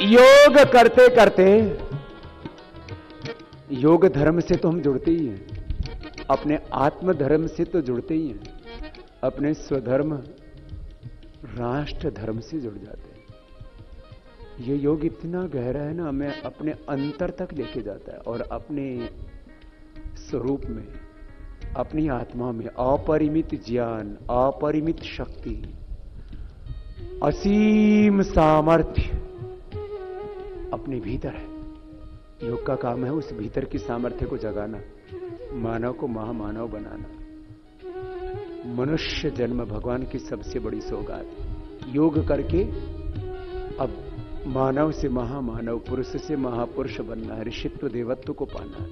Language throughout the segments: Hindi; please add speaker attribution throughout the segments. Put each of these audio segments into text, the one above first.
Speaker 1: योग करते करते योग धर्म से तो हम जुड़ते ही हैं, अपने आत्म धर्म से तो जुड़ते ही हैं, अपने स्वधर्म राष्ट्र धर्म से जुड़ जाते हैं। ये योग इतना गहरा है ना, हमें अपने अंतर तक लेके जाता है और अपने स्वरूप में, अपनी आत्मा में अपरिमित ज्ञान, अपरिमित शक्ति, असीम सामर्थ्य अपने भीतर है। योग का काम है उस भीतर की सामर्थ्य को जगाना, मानव को महामानव बनाना। मनुष्य जन्म भगवान की सबसे बड़ी सौगात। योग करके अब मानव से महामानव, पुरुष से महापुरुष बनना है, ऋषित्व देवत्व को पाना है।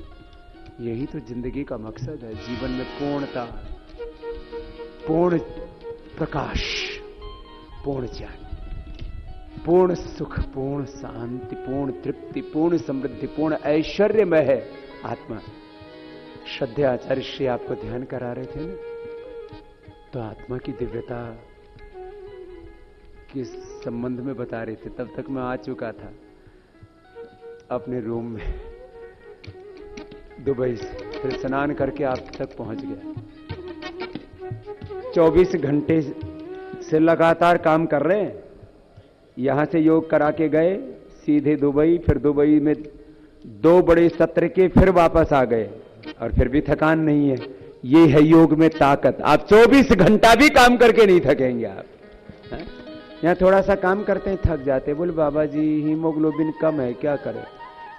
Speaker 1: यही तो जिंदगी का मकसद है, जीवन में पूर्णता, पूर्ण प्रकाश, पूर्ण ज्ञान, पूर्ण सुख, पूर्ण शांति, पूर्ण तृप्ति, पूर्ण समृद्धि, पूर्ण ऐश्वर्यमय है आत्मा। श्रद्धेय आचार्य श्री आपको ध्यान करा रहे थे ना, तो आत्मा की दिव्यता के संबंध में बता रहे थे। तब तक मैं आ चुका था अपने रूम में दुबई से, फिर स्नान करके आप तक पहुंच गया। 24 घंटे से लगातार काम कर रहे हैं। यहां से योग करा के गए सीधे दुबई, फिर दुबई में 2 बड़े सत्र के, फिर वापस आ गए और फिर भी थकान नहीं है। ये है योग में ताकत। आप 24 घंटा भी काम करके नहीं थकेंगे आप। यहां थोड़ा सा काम करते हैं थक जाते, बोले बाबा जी हीमोग्लोबिन कम है, क्या करें।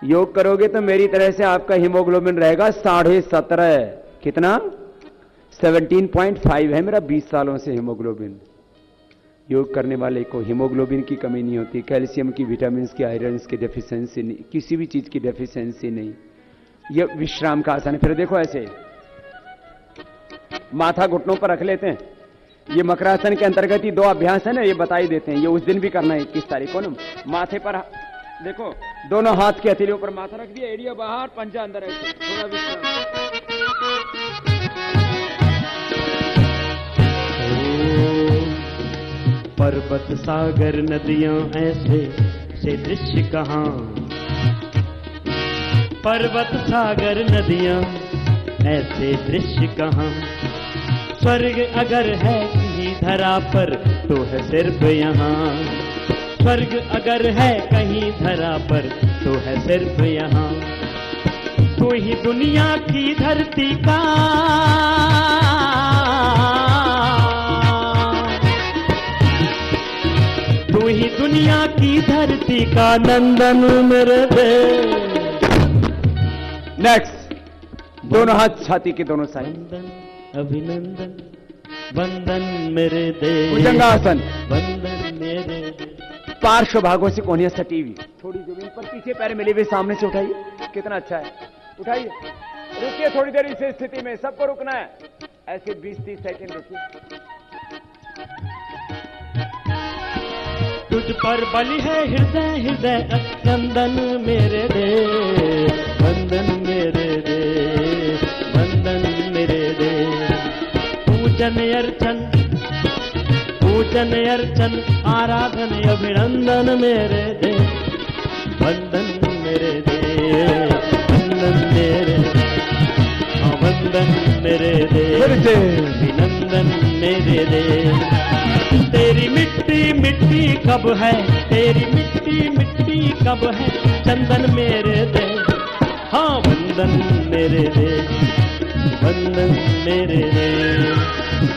Speaker 1: योग करोगे तो मेरी तरह से आपका हीमोग्लोबिन रहेगा 17.5। कितना? 17.5 है मेरा 20 सालों से हीमोग्लोबिन। योग करने वाले को हीमोग्लोबिन की कमी नहीं होती, कैल्शियम की, विटामिन की, आयरन की डेफिशिएंसी नहीं, किसी भी चीज की डेफिशिएंसी नहीं। यह विश्राम का आसन है। फिर देखो ऐसे माथा घुटनों पर रख लेते हैं। ये मकरासन के अंतर्गत ही 2 अभ्यास है ना, ये बता ही देते हैं। ये उस दिन भी करना है 21 तारीख को ना। माथे पर देखो, दोनों हाथ के हथेलियों पर माथा रख दिया, एड़िया बाहर, पंजा अंदर, ऐसे थोड़ा विश्राम।
Speaker 2: पर्वत सागर नदियां ऐसे से दृश्य कहां, पर्वत सागर नदियां ऐसे दृश्य कहां। स्वर्ग अगर है कहीं धरा पर तो है सिर्फ यहाँ, स्वर्ग अगर है कहीं धरा पर तो है सिर्फ यहाँ। तू ही दुनिया की धरती का, तू ही दुनिया की धरती का नंदन मेरे देश।
Speaker 1: नेक्स्ट, दोनों हाथ छाती के दोनों साइड।
Speaker 2: अभिनंदन वंदन मेरे देश,
Speaker 1: भुजंगासन,
Speaker 2: वंदन मेरे।
Speaker 1: पार्श्व भागों से कोहनियां सटी हुई, थोड़ी जमीन पर, पीछे पैर मिले हुए, सामने से उठाइए। कितना अच्छा है, उठाइए। रुकिए थोड़ी देर इस स्थिति में, सबको रुकना है। ऐसे 20-30 सेकंड रुकिए।
Speaker 2: तुझ पर बलि है हृदय हृदय, वंदन मेरे देश, वंदन मेरे देश, वंदन मेरे देश। पूजन अर्चन, पूजन अर्चन, आराधन अभिनंदन मेरे देश, वंदन मेरे देश, वंदन मेरे, वंदन मेरे देश, अभिनंदन मेरे देश। तेरी मिट्टी मिट्टी कब है, तेरी मिट्टी मिट्टी कब है, चंदन मेरे देश, हाँ वंदन मेरे देश, वंदन मेरे देश,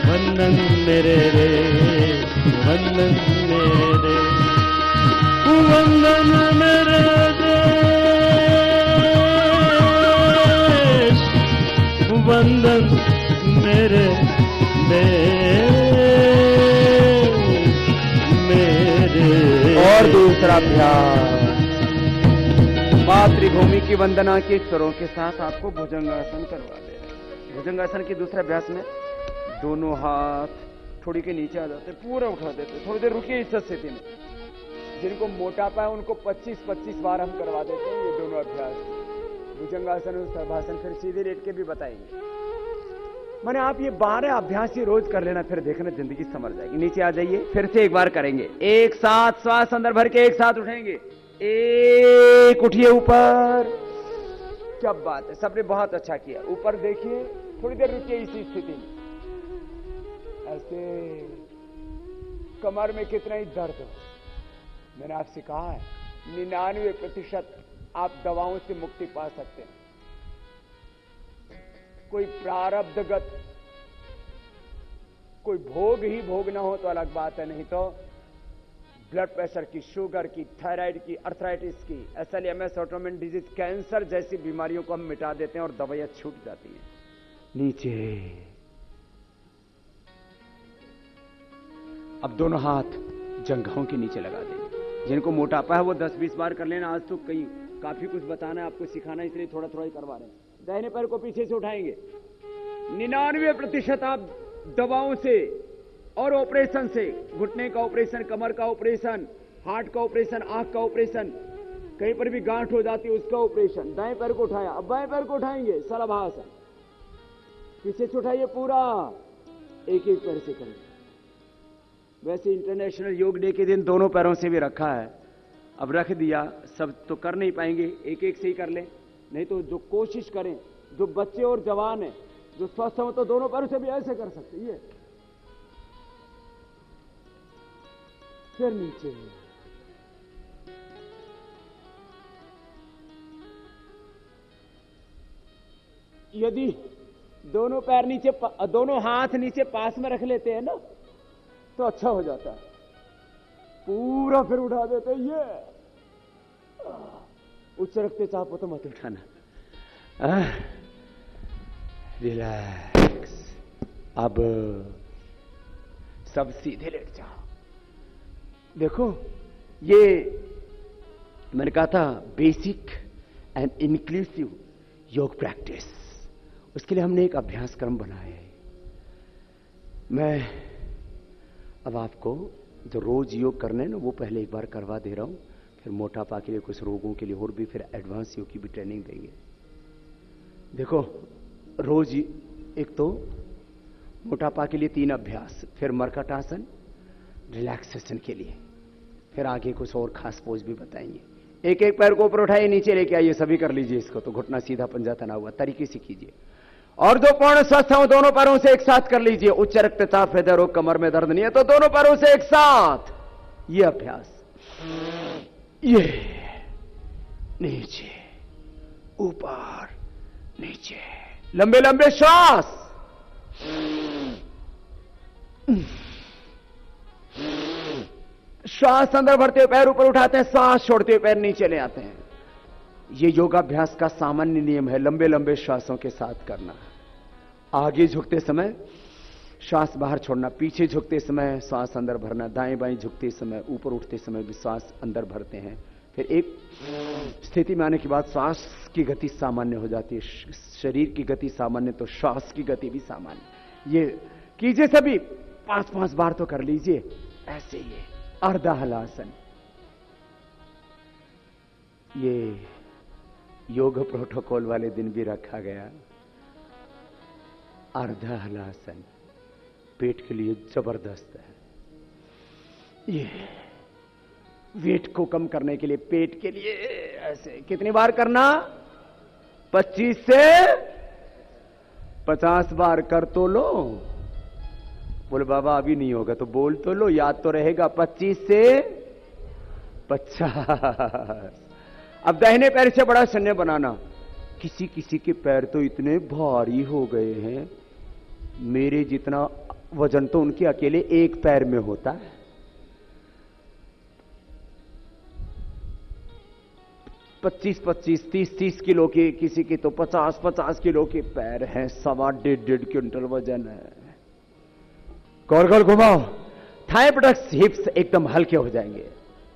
Speaker 2: वंदन मेरे देश, वंदन मेरे देश, वंदन मेरे देश, वंदन मेरे देश मेरे।
Speaker 1: और दूसरा अभ्यास, मातृभूमि की वंदना के स्वरों के साथ आपको भुजंगासन करवा दे। भुजंगासन के दूसरे अभ्यास में दोनों हाथ थोड़ी के नीचे आ जाते, पूरा उठा देते। थोड़ी देर रुकिए इस स्थिति में। जिनको मोटापा है उनको 25-25 बार हम करवा देते हैं ये दोनों अभ्यास, भुजंगासन और सर्वासन। फिर सीधे लेट के भी बताएंगे। मैंने आप ये 12 अभ्यास ही रोज कर लेना, फिर देखना जिंदगी समझ जाएगी। नीचे आ जाइए, फिर से एक बार करेंगे। एक साथ श्वास अंदर भर के एक साथ उठेंगे, एक उठिए ऊपर। क्या बात है, सबने बहुत अच्छा किया। ऊपर देखिए, थोड़ी देर रुकिए इसी स्थिति में, ऐसे। कमर में कितना ही दर्द हो, मैंने आपसे कहा है 99% आप दवाओं से मुक्ति पा सकते हैं। कोई प्रारब्धगत कोई भोग ही भोग ना हो तो अलग बात है, नहीं तो ब्लड प्रेशर की, शुगर की, थायराइड की, अर्थराइटिस की, SLMS, ऑटोइम्यून डिजीज, कैंसर जैसी बीमारियों को हम मिटा देते हैं और दवाइयां छूट जाती हैं। नीचे। अब दोनों हाथ जंघाओं के नीचे लगा देंगे। जिनको मोटापा है वो 10-20 बार कर लेना। आज तो काफी कुछ बताना है आपको, सिखाना, इसलिए थोड़ा थोड़ा ही करवा रहे हैं। दाहिने पैर को पीछे से उठाएंगे। 99% आप दवाओं से और ऑपरेशन से, घुटने का ऑपरेशन, कमर का ऑपरेशन, हार्ट का ऑपरेशन, आंख का ऑपरेशन, कहीं पर भी गांठ हो जाती है उसका ऑपरेशन। दाएं पैर को उठाया, अब बाएं पैर को उठाएंगे, शलभासन। पीछे से उठाइए पूरा, एक एक पैर से करेंगे। वैसे इंटरनेशनल योग डे के दिन दोनों पैरों से भी रखा है, अब रख दिया। सब तो कर नहीं पाएंगे, एक एक से ही कर लें, नहीं तो जो कोशिश करें, जो बच्चे और जवान हैं, जो स्वस्थ हो, तो दोनों पैरों से भी ऐसे कर सकते हैं। फिर नीचे। यदि दोनों पैर नीचे, दोनों हाथ नीचे पास में रख लेते हैं ना, तो अच्छा हो जाता है। पूरा फिर उठा देते हैं। ये उच्च रक्तचाप हो तो मत उठाना। रिलैक्स। अब सब सीधे लेट जाओ। देखो, ये मैंने कहा था बेसिक एंड इंक्लूसिव योग प्रैक्टिस, उसके लिए हमने एक अभ्यास क्रम बनाया है। मैं अब आपको जो रोज योग करने ना, वो पहले एक बार करवा दे रहा हूं, फिर मोटापा के लिए, कुछ रोगों के लिए और भी फिर एडवांस योग की भी ट्रेनिंग देंगे। देखो, रोज एक तो मोटापा के लिए 3 अभ्यास, फिर मरकट आसन रिलैक्सेशन के लिए, फिर आगे कुछ और खास पोज भी बताएंगे। एक एक पैर को ऊपर उठाइए, नीचे लेके आइए, सभी कर लीजिए इसको। तो घुटना सीधा, पंजा तना हुआ, तरीके से कीजिए। और जो पूर्ण स्वस्थ हो, दोनों पैरों से एक साथ कर लीजिए। उच्च रक्तचाप, हृदय रोग, कमर में दर्द नहीं है तो दोनों पैरों से एक साथ ये अभ्यास। ये नीचे, ऊपर, नीचे, लंबे लंबे श्वास। श्वास अंदर भरते हुए पैर ऊपर उठाते हैं, श्वास छोड़ते हुए पैर नीचे ले आते हैं। ये योगाभ्यास का सामान्य नियम है, लंबे लंबे श्वासों के साथ करना। आगे झुकते समय श्वास बाहर छोड़ना, पीछे झुकते समय श्वास अंदर भरना, दाएं बाएं झुकते समय, ऊपर उठते समय भी श्वास अंदर भरते हैं। फिर एक स्थिति में आने के बाद श्वास की गति सामान्य हो जाती है। शरीर की गति सामान्य तो श्वास की गति भी सामान्य। ये कीजिए सभी, 5-5 बार तो कर लीजिए ऐसे। ये अर्धा हलासन, ये योग प्रोटोकॉल वाले दिन भी रखा गया। अर्धा हलासन पेट के लिए जबरदस्त है। ये वेट को कम करने के लिए, पेट के लिए ऐसे। कितनी बार करना? 25 से 50 बार कर तो लो। बोले बाबा अभी नहीं होगा, तो बोल तो लो, याद तो रहेगा। 25 से 50। अब दाहिने पैर से बड़ा शून्य बनाना। किसी किसी के पैर तो इतने भारी हो गए हैं, मेरे जितना वजन तो उनके अकेले एक पैर में होता है। 25-25, 30-30 किलो के, किसी के तो 50-50 किलो के पैर हैं। 1.25 क्विंटल वजन है। गौर गौर घुमाओ। थाई बटक्स हिप्स एकदम हल्के हो जाएंगे।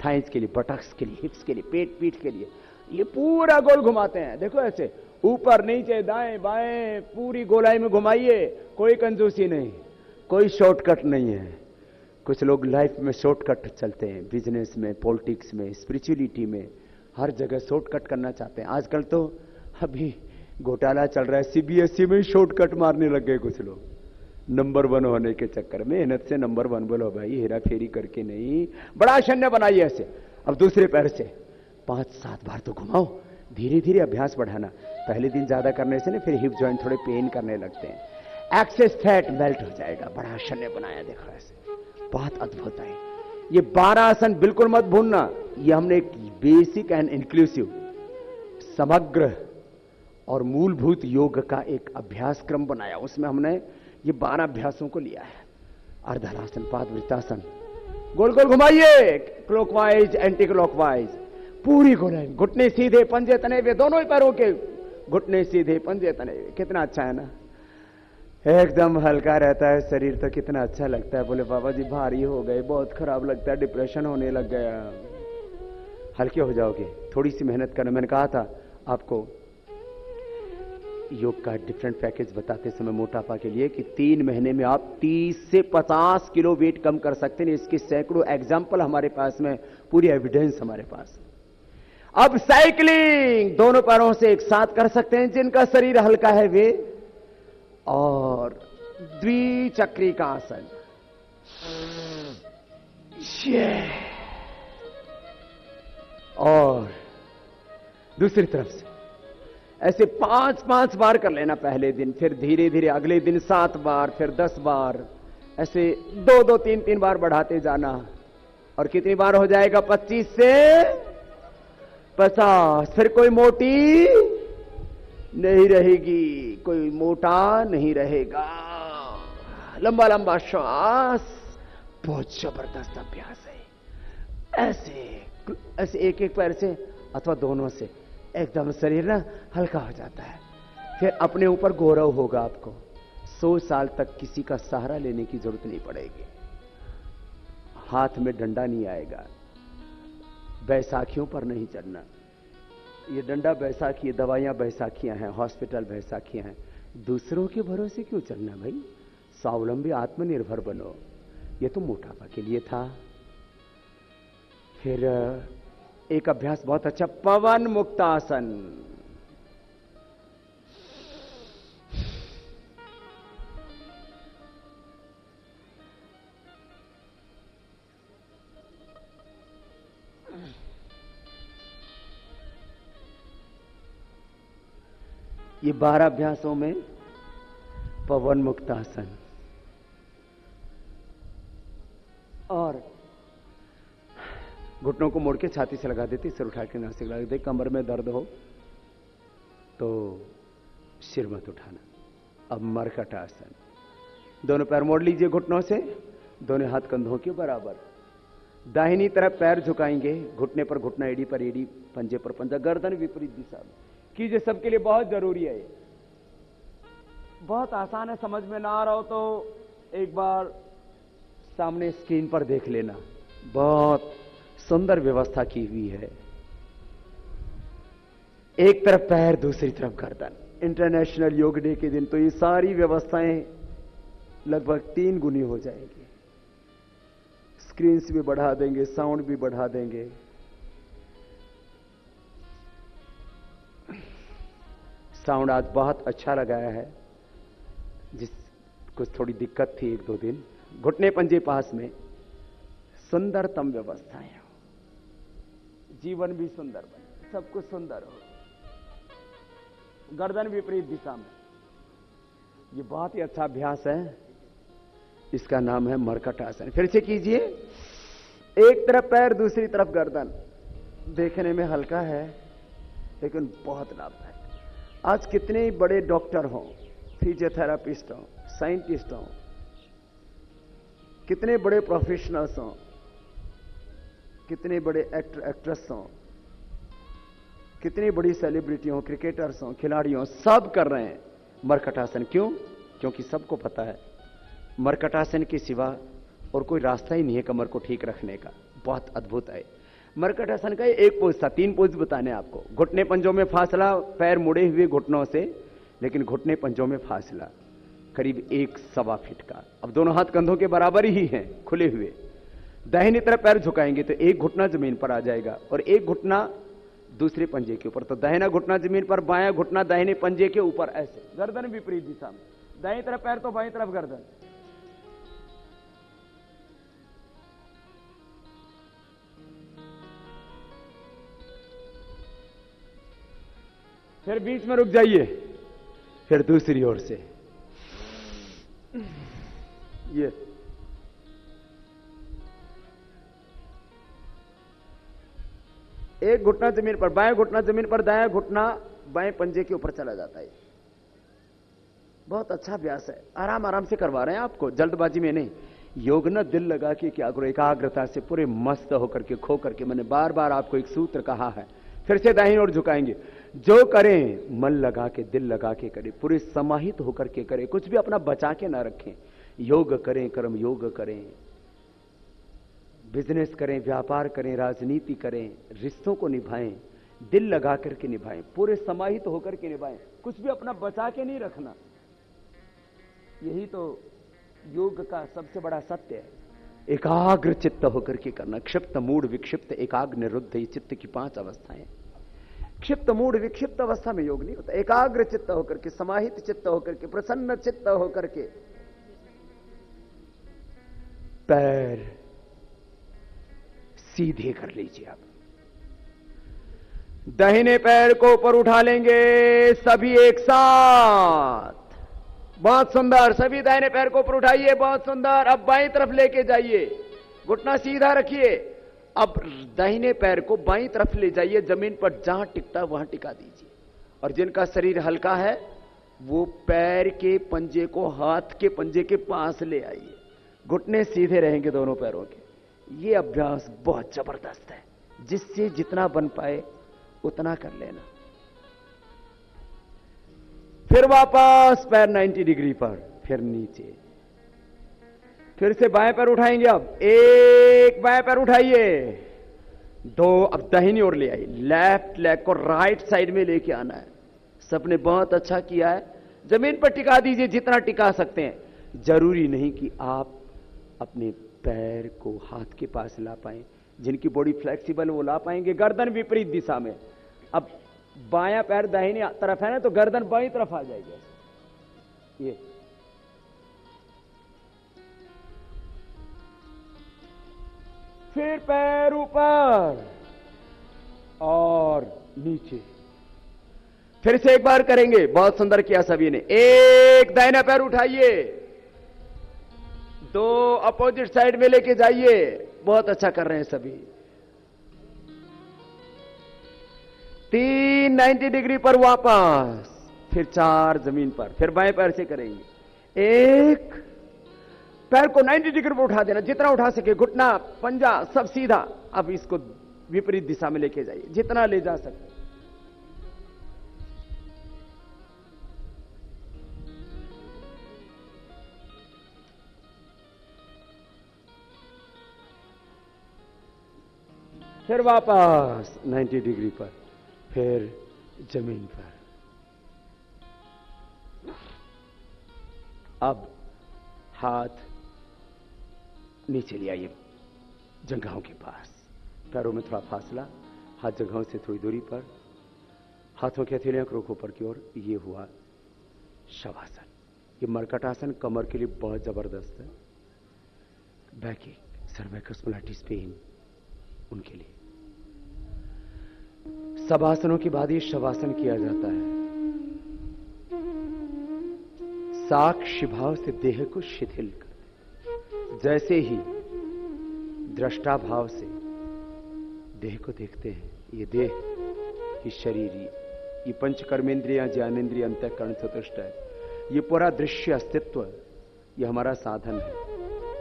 Speaker 1: थाइस के लिए, बटक्स के लिए, हिप्स के लिए, पेट पीठ के लिए ये पूरा गोल घुमाते हैं। देखो ऐसे, ऊपर नीचे दाएं बाएं पूरी गोलाई में घुमाइए। कोई कंजूसी नहीं, कोई शॉर्टकट नहीं है। कुछ लोग लाइफ में शॉर्टकट चलते हैं, बिजनेस में, पॉलिटिक्स में, स्पिरिचुअलिटी में, हर जगह शॉर्टकट करना चाहते हैं। आजकल तो अभी घोटाला चल रहा है, CBSE में शॉर्टकट मारने लग गए कुछ लोग, नंबर 1 होने के चक्कर में। मेहनत से नंबर 1 बोलो भाई, हेरा फेरी करके नहीं। बड़ा शून्य बनाइए ऐसे। अब दूसरे पैर से 5-7 बार तो घुमाओ, धीरे धीरे अभ्यास बढ़ाना। पहले दिन ज्यादा करने से ना फिर हिप जॉइंट थोड़े पेन करने लगते हैं। एक्सेस फैट मेल्ट हो जाएगा। बड़ा शल्य बनाया, देखो ऐसे, बहुत अद्भुत है। ये 12 आसन बिल्कुल मत भूलना। ये हमने एक बेसिक एंड इंक्लूसिव, समग्र और मूलभूत योग का एक अभ्यास क्रम बनाया। उसमें हमने ये 12 अभ्यासों को लिया है। अर्धहलासन, पादवृत्तासन, गोल गोल घुमाइए, क्लॉकवाइज एंटी क्लॉकवाइज, पूरी गोलाई, घुटने सीधे, पंजे तने हुए, दोनों ही पैरों के घुटने सीधे, पंजे तने हुए। कितना अच्छा है ना, एकदम हल्का रहता है शरीर, तो कितना अच्छा लगता है। बोले बाबा जी भारी हो गए, बहुत खराब लगता है, डिप्रेशन होने लग गया। हल्के हो जाओगे, थोड़ी सी मेहनत करना। मैंने कहा था आपको योग का डिफरेंट पैकेज बताते समय मोटापा के लिए कि 3 महीने में आप 30 से 50 किलो वेट कम कर सकते हैं। इसके सैकड़ों एग्जाम्पल हमारे पास में, पूरी एविडेंस हमारे पास। अब साइकिलिंग दोनों पैरों से एक साथ कर सकते हैं जिनका शरीर हल्का है वे, और द्विचक्री का आसन, और दूसरी तरफ से ऐसे 5-5 बार कर लेना पहले दिन, फिर धीरे धीरे अगले दिन 7 बार, फिर 10 बार, ऐसे 2-2, 3-3 बार बढ़ाते जाना। और कितनी बार हो जाएगा? 25 से 50। फिर कोई मोटी नहीं रहेगी, कोई मोटा नहीं रहेगा। लंबा लंबा श्वास, बहुत जबरदस्त अभ्यास है। ऐसे एक एक पैर से अथवा दोनों से एकदम शरीर ना हल्का हो जाता है। फिर अपने ऊपर गौरव होगा आपको। 100 साल तक किसी का सहारा लेने की जरूरत नहीं पड़ेगी। हाथ में डंडा नहीं आएगा, बैसाखियों पर नहीं चढ़ना। ये डंडा बैसाखी, दवाइयां बैसाखियां हैं, हॉस्पिटल बैसाखियां हैं। दूसरों के भरोसे क्यों चलना भाई? स्वावलंबी आत्मनिर्भर बनो। ये तो मोटापा के लिए था। फिर एक अभ्यास बहुत अच्छा, पवन मुक्तासन। ये 12 अभ्यासों में पवन मुक्तासन, और घुटनों को मोड़ के छाती से लगा देते, सिर उठा के नासिक लगा देते। कमर में दर्द हो तो सिर मत उठाना। अब मरकट आसन, दोनों पैर मोड़ लीजिए घुटनों से, दोनों हाथ कंधों के बराबर। दाहिनी तरफ पैर झुकाएंगे, घुटने पर घुटना, एड़ी पर एड़ी, पंजे पर पंजा, गर्दन विपरीत दिशा में कीजिए। सबके लिए बहुत जरूरी है ये, बहुत आसान है। समझ में ना आ रहा हो तो एक बार सामने स्क्रीन पर देख लेना, बहुत सुंदर व्यवस्था की हुई है। एक तरफ पैर, दूसरी तरफ गर्दन। इंटरनेशनल योग डे के दिन तो ये सारी व्यवस्थाएं लगभग 3 गुनी हो जाएंगी। स्क्रीन भी बढ़ा देंगे, साउंड भी बढ़ा देंगे। साउंड आज बहुत अच्छा लगाया है, जिस कुछ थोड़ी दिक्कत थी 1-2 दिन। घुटने पंजे पास में, सुंदरतम व्यवस्था है। जीवन भी सुंदर बने, सब कुछ सुंदर हो। गर्दन विपरीत दिशा में, ये बहुत ही अच्छा अभ्यास है। इसका नाम है मरकट आसन। फिर से कीजिए। एक तरफ पैर, दूसरी तरफ गर्दन। देखने में हल्का है लेकिन बहुत लाभदायक। आज कितने बड़े डॉक्टर हों, फिजियोथेरापिस्ट हों, साइंटिस्ट हों, कितने बड़े प्रोफेशनल्स हों, कितने बड़े एक्टर एक्ट्रेस हों, कितनी बड़ी सेलिब्रिटी हों, क्रिकेटर्स हों, खिलाड़ी हों, सब कर रहे हैं मरकटासन। क्यों? क्योंकि सबको पता है मरकटासन के सिवा और कोई रास्ता ही नहीं है कमर को ठीक रखने का। बहुत अद्भुत है मरकटासन का। एक पोज था, 3 पोज बताने आपको। घुटने पंजों में फासला, पैर मुड़े हुए घुटनों से, लेकिन घुटने पंजों में फासला करीब 1-1.25 फीट का। अब दोनों हाथ कंधों के बराबर ही हैं, खुले हुए। दाहिनी तरफ पैर झुकाएंगे तो एक घुटना जमीन पर आ जाएगा और एक घुटना दूसरे पंजे के ऊपर। तो दाहिना घुटना जमीन पर, बायां घुटना दाहिने पंजे के ऊपर, ऐसे। गर्दन विपरीत दिशा में, दाहिनी तरफ पैर तो बाईं तरफ गर्दन। फिर बीच में रुक जाइए, फिर दूसरी ओर से ये एक घुटना जमीन पर, बाएं घुटना जमीन पर, दाएं घुटना बाएं पंजे के ऊपर चला जाता है। बहुत अच्छा अभ्यास है, आराम आराम से करवा रहे हैं आपको, जल्दबाजी में नहीं। योग न दिल लगा के क्या करो, एकाग्रता से पूरे मस्त होकर के, खो करके। मैंने बार बार आपको एक सूत्र कहा है, फिर से दाहिनी ओर झुकाएंगे। जो करें मन लगा के, दिल लगा के करें, पूरे समाहित होकर के करें, कुछ भी अपना बचा के ना रखें। योग करें, कर्म योग करें, बिजनेस करें, व्यापार करें, राजनीति करें, रिश्तों को निभाएं, दिल लगा करके निभाएं, पूरे समाहित होकर के निभाएं, कुछ भी अपना बचा के नहीं रखना। यही तो योग का सबसे बड़ा सत्य है। एकाग्र चित्त होकर के करना। क्षिप्त, मूढ़, विक्षिप्त, एकाग्र, निरुद्ध, ये चित्त की 5 अवस्थाएं। क्षिप्त, मूढ़, विक्षिप्त अवस्था में योग नहीं होता। एकाग्र चित्त होकर के, समाहित चित्त होकर के, प्रसन्न चित्त होकर के पैर सीधे कर लीजिए। आप दाहिने पैर को ऊपर उठा लेंगे सभी एक साथ। बहुत सुंदर, सभी दाहिने पैर को ऊपर उठाइए, बहुत सुंदर। अब बाईं तरफ लेके जाइए, घुटना सीधा रखिए। अब दाहिने पैर को बाईं तरफ ले जाइए, जमीन पर जहां टिकता वहां टिका दीजिए। और जिनका शरीर हल्का है वो पैर के पंजे को हाथ के पंजे के पास ले आइए। घुटने सीधे रहेंगे दोनों पैरों के। ये अभ्यास बहुत जबरदस्त है, जिससे जितना बन पाए उतना कर लेना। फिर वापस पैर 90 डिग्री पर, फिर नीचे, फिर से बाएं पैर उठाएंगे। अब एक बाएं पैर उठाइए, 2 अब दाहिनी ओर ले आइए। लेफ्ट लेग को राइट साइड में लेके आना है। सबने बहुत अच्छा किया है। जमीन पर टिका दीजिए जितना टिका सकते हैं। जरूरी नहीं कि आप अपने पैर को हाथ के पास ला पाए। जिनकी बॉडी फ्लेक्सिबल वो ला पाएंगे। गर्दन विपरीत दिशा में। अब बायां पैर दाहिनी तरफ है ना, तो गर्दन बाईं तरफ आ जाएगी। ये फिर पैर ऊपर और नीचे। फिर से एक बार करेंगे। बहुत सुंदर किया सभी ने। एक दाहिना पैर उठाइए, 2 अपोजिट साइड में लेके जाइए। बहुत अच्छा कर रहे हैं सभी। 3 90 डिग्री पर वापस, फिर 4 जमीन पर, फिर बाएं पैर से करेंगे। एक पैर को 90 डिग्री पर उठा देना, जितना उठा सके, घुटना, पंजा सब सीधा। अब इसको विपरीत दिशा में लेके जाइए, जितना ले जा सके। फिर वापस 90 डिग्री पर, फिर जमीन पर। अब हाथ नीचे ले आइए, जंघाओं के पास। पैरों में थोड़ा फासला, हाथ जंघाओं से थोड़ी दूरी पर। हाथों की हथेलियां रुख ऊपर की ओर। ये हुआ शवासन। ये मरकटासन कमर के लिए बहुत जबरदस्त है। बैकी, सर्वाइकल स्पॉन्डिलाइटिस पेन, उनके लिए। सब आसनों के बाद ये शवासन किया जाता है। साक्षी भाव से देह को शिथिल कर, जैसे ही दृष्टा भाव से देह को देखते हैं। ये देह, ये शरीर, ये पंच कर्मेंद्रियां, ज्ञानेंद्रिय, अंतःकरण, चतुष्ट है। ये पूरा दृश्य अस्तित्व, ये हमारा साधन है।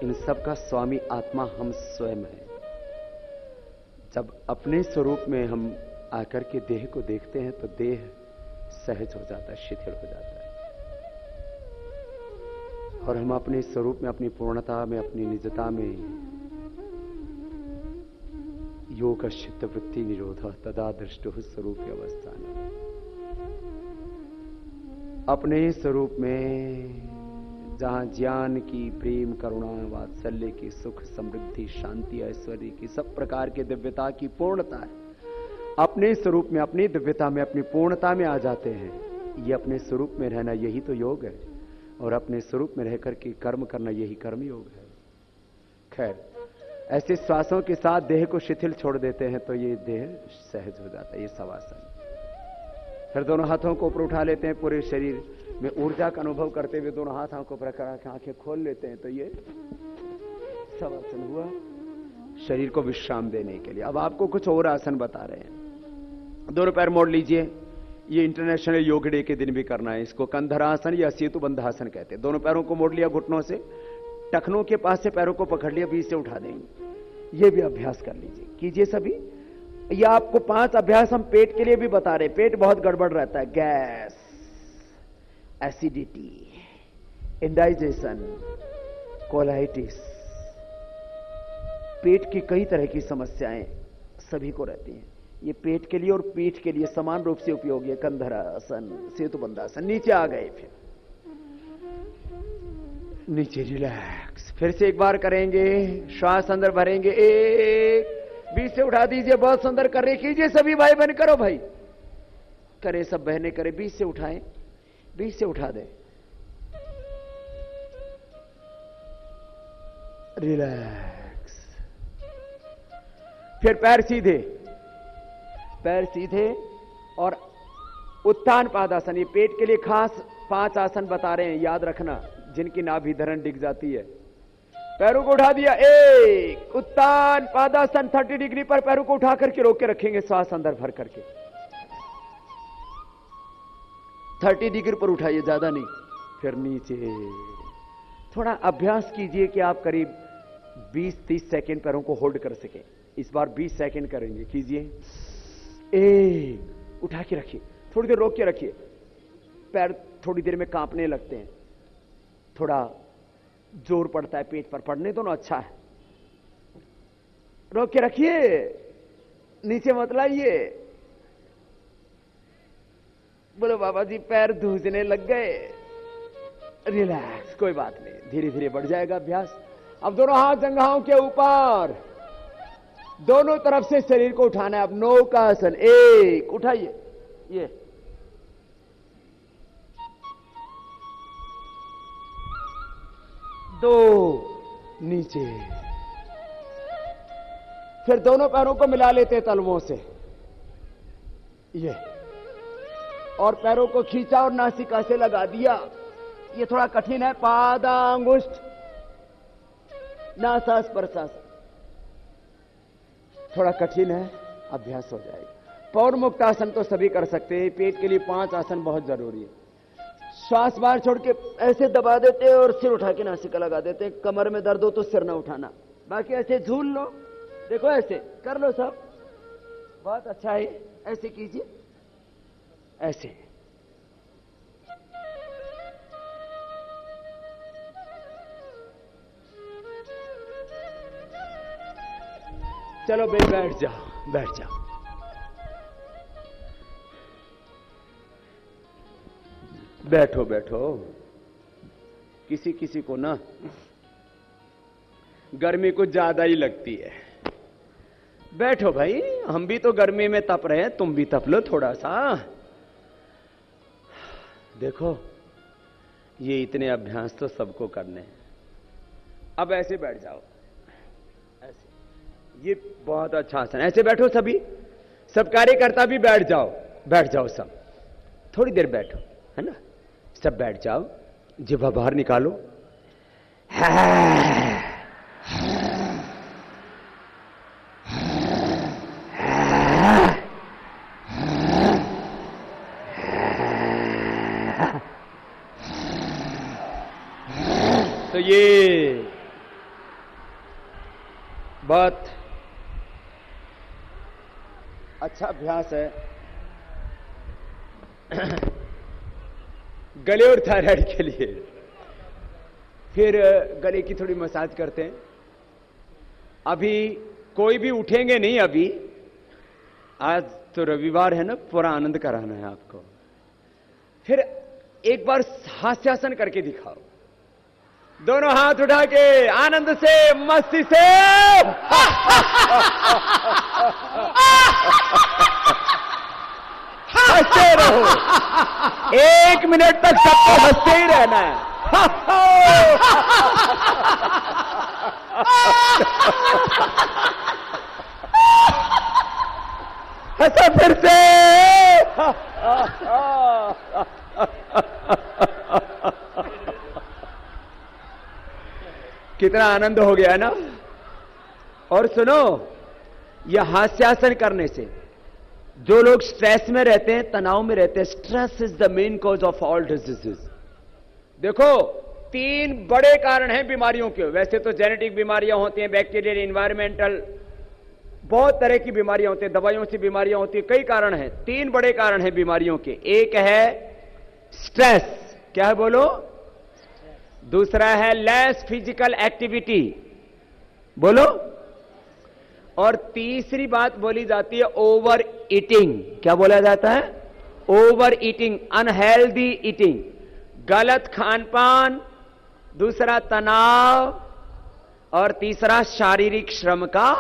Speaker 1: इन सब का स्वामी आत्मा हम स्वयं है। जब अपने स्वरूप में हम आकर के देह को देखते हैं तो देह सहज हो जाता है, शिथिल हो जाता है। और हम अपने स्वरूप में, अपनी पूर्णता में, अपनी निजता में योग चित्त वृत्ति निरोध तदा दृष्टो स्वरूप अवस्थान। अपने स्वरूप में जहां ज्ञान की, प्रेम, करुणा, वात्सल्य की, सुख, समृद्धि, शांति, ऐश्वर्य की, सब प्रकार के दिव्यता की पूर्णता है। अपने स्वरूप में, अपनी दिव्यता में, अपनी पूर्णता में आ जाते हैं। ये अपने स्वरूप में रहना, यही तो योग है। और अपने स्वरूप में रहकर के कर्म करना, यही कर्म योग है। खैर, ऐसे श्वासों के साथ देह को शिथिल छोड़ देते हैं तो ये देह सहज हो जाता है। ये शवासन। फिर दोनों हाथों को ऊपर उठा लेते हैं, पूरे शरीर में ऊर्जा का अनुभव करते हुए दोनों हाथों को ऊपर करा के आंखें खोल लेते हैं। तो ये शवासन हुआ, शरीर को विश्राम देने के लिए। अब आपको कुछ और आसन बता रहे हैं। दोनों पैर मोड़ लीजिए। ये इंटरनेशनल योग डे के दिन भी करना है इसको। कंधरासन या सेतु बंधासन कहते हैं। दोनों पैरों को मोड़ लिया घुटनों से, टखनों के पास से पैरों को पकड़ लिया, बीच से उठा देंगे। ये भी अभ्यास कर लीजिए, कीजिए सभी। ये आपको 5 अभ्यास हम पेट के लिए भी बता रहे हैं। पेट बहुत गड़बड़ रहता है, गैस, एसिडिटी, इंडाइजेशन, कोलाइटिस, पेट की कई तरह की समस्याएं सभी को रहती हैं। ये पेट के लिए और पीठ के लिए समान रूप से उपयोगी है। कंधरासन, सेतुबंधासन। नीचे आ गए, फिर नीचे रिलैक्स। फिर से एक बार करेंगे। श्वास अंदर भरेंगे, 1, बीच से उठा दीजिए। बहुत सुंदर कर रहे, कीजिए सभी भाई बहन, करो भाई, करे सब बहने करे। बीच से उठाएं, बीच से उठा दें, रिलैक्स। फिर पैर सीधे, पैर सीधे और उत्थान पादासन। ये पेट के लिए खास 5 आसन बता रहे हैं, याद रखना, जिनकी नाभि धरण डिग जाती है। पैरों को उठा दिया, 1, उत्थान पादासन। 30 डिग्री पर पैरों को उठा करके रोक के रखेंगे, श्वास अंदर भर करके। 30 डिग्री पर उठाइए, ज्यादा नहीं। फिर नीचे। थोड़ा अभ्यास कीजिए कि आप करीब 20-30 सेकेंड पैरों को होल्ड कर सके। इस बार 20 सेकेंड करेंगे, कीजिए। 1, उठा के रखिए, थोड़ी देर रोक के रखिए। पैर थोड़ी देर में कांपने लगते हैं, थोड़ा जोर पड़ता है पेट पर, पड़ने दो ना, अच्छा है। रोक के रखिए, नीचे मत लाइए। बोलो बाबा जी पैर धूसने लग गए। रिलैक्स, कोई बात नहीं, धीरे धीरे बढ़ जाएगा अभ्यास। अब दोनों हाथ जंघाओं के ऊपर, दोनों तरफ से शरीर को उठाना है। अब नौकासन। 1, उठाइए, ये 2, नीचे। फिर दोनों पैरों को मिला लेते तलवों से, ये, और पैरों को खींचा और नासिका से लगा दिया। ये थोड़ा कठिन है। पादांगुष्ठ, नासास्पर्शासन, थोड़ा कठिन है, अभ्यास हो जाएगा। पौर मुक्तासन तो सभी कर सकते हैं। पेट के लिए 5 आसन बहुत जरूरी है। श्वास बाहर छोड़ के ऐसे दबा देते हैं और सिर उठा के नासिका लगा देते हैं। कमर में दर्द हो तो सिर ना उठाना, बाकी ऐसे झूल लो। देखो ऐसे कर लो सब, बहुत अच्छा है। ऐसे कीजिए, ऐसे। चलो भाई, बैठ जाओ, बैठ जाओ। बैठो बैठो। किसी किसी को ना गर्मी कुछ ज्यादा ही लगती है। बैठो भाई, हम भी तो गर्मी में तप रहे हैं, तुम भी तप लो थोड़ा सा। देखो, ये इतने अभ्यास तो सबको करने हैं। अब ऐसे बैठ जाओ, ऐसे। ये बहुत अच्छा आसन। ऐसे बैठो सभी, सब कार्यकर्ता भी बैठ जाओ, बैठ जाओ सब, थोड़ी देर बैठो, है ना। सब बैठ जाओ, जिह्वा बाहर निकालो। तो ये बहुत अच्छा अभ्यास है गले और थायराइड के लिए। फिर गले की थोड़ी मसाज करते हैं। अभी कोई भी उठेंगे नहीं, अभी आज तो रविवार है ना, पूरा आनंद कराना है आपको। फिर एक बार हास्यासन करके दिखाओ, दोनों हाथ उठा के आनंद से, मस्ती से। हंसते रहो, 1 मिनट तक सबको हंसते ही रहना है। हंसो फिर से। कितना आनंद हो गया ना। और सुनो, यह हास्यासन करने से जो लोग स्ट्रेस में रहते हैं, तनाव में रहते हैं, stress is the main cause of all diseases. देखो, 3 बड़े कारण हैं बीमारियों के। वैसे तो जेनेटिक बीमारियां होती हैं, बैक्टीरियल, इन्वायरमेंटल, बहुत तरह की बीमारियां होती हैं, दवाइयों से बीमारियां होती हैं, कई कारण हैं। 3 बड़े कारण हैं बीमारियों के। एक है स्ट्रेस, क्या है बोलो? दूसरा है लेस फिजिकल एक्टिविटी, बोलो। और तीसरी बात बोली जाती है ओवर ईटिंग। क्या बोला जाता है? ओवर ईटिंग, अनहेल्दी ईटिंग, गलत खानपान। दूसरा तनाव, और तीसरा शारीरिक श्रम का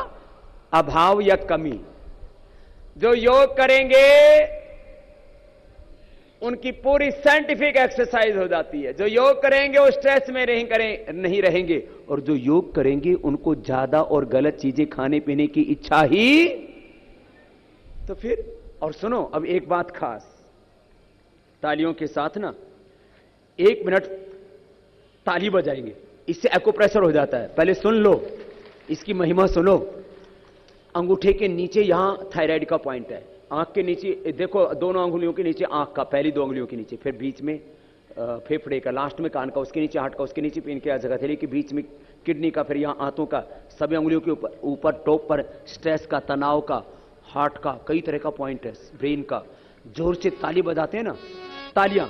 Speaker 1: अभाव या कमी। जो योग करेंगे उनकी पूरी साइंटिफिक एक्सरसाइज हो जाती है। जो योग करेंगे वो स्ट्रेस में नहीं रहेंगे, और जो योग करेंगे उनको ज्यादा और गलत चीजें खाने पीने की इच्छा ही तो फिर। और सुनो, अब एक बात खास, तालियों के साथ ना 1 मिनट ताली बजाएंगे, इससे एक्यूप्रेशर हो जाता है। पहले सुन लो, इसकी महिमा सुनो। अंगूठे के नीचे यहां थायराइड का पॉइंट है, आंख के नीचे देखो, दोनों अंगुलियों के नीचे आंख का, पहली 2 अंगुलियों के नीचे, फिर बीच में फेफड़े का, लास्ट में कान का, उसके नीचे हार्ट का, उसके नीचे पेन की जगह थे, लेकिन बीच में किडनी का, फिर यहां आंतों का, सभी अंगुलियों के ऊपर टॉप पर स्ट्रेस का, तनाव का, हार्ट का, कई तरह का पॉइंट है, ब्रेन का। जोर से ताली बजाते हैं ना, तालियां।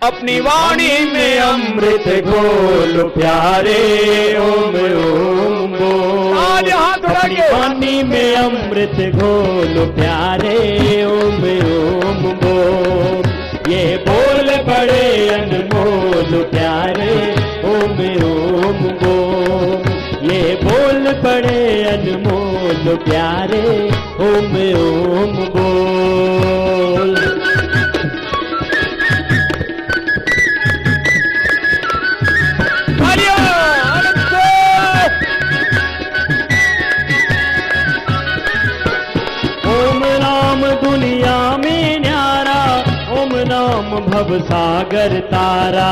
Speaker 1: अपनी वाणी में अमृत घोल प्यारे, ओम ओम बोल। अपनी वाणी में अमृत घोल प्यारे, ओम ओम बोल। ये बोल बड़े अनमोल प्यारे, ओम ओम बोल। ये बोल बड़े अनमोल प्यारे, ओम ओम बोल। भव सागर तारा,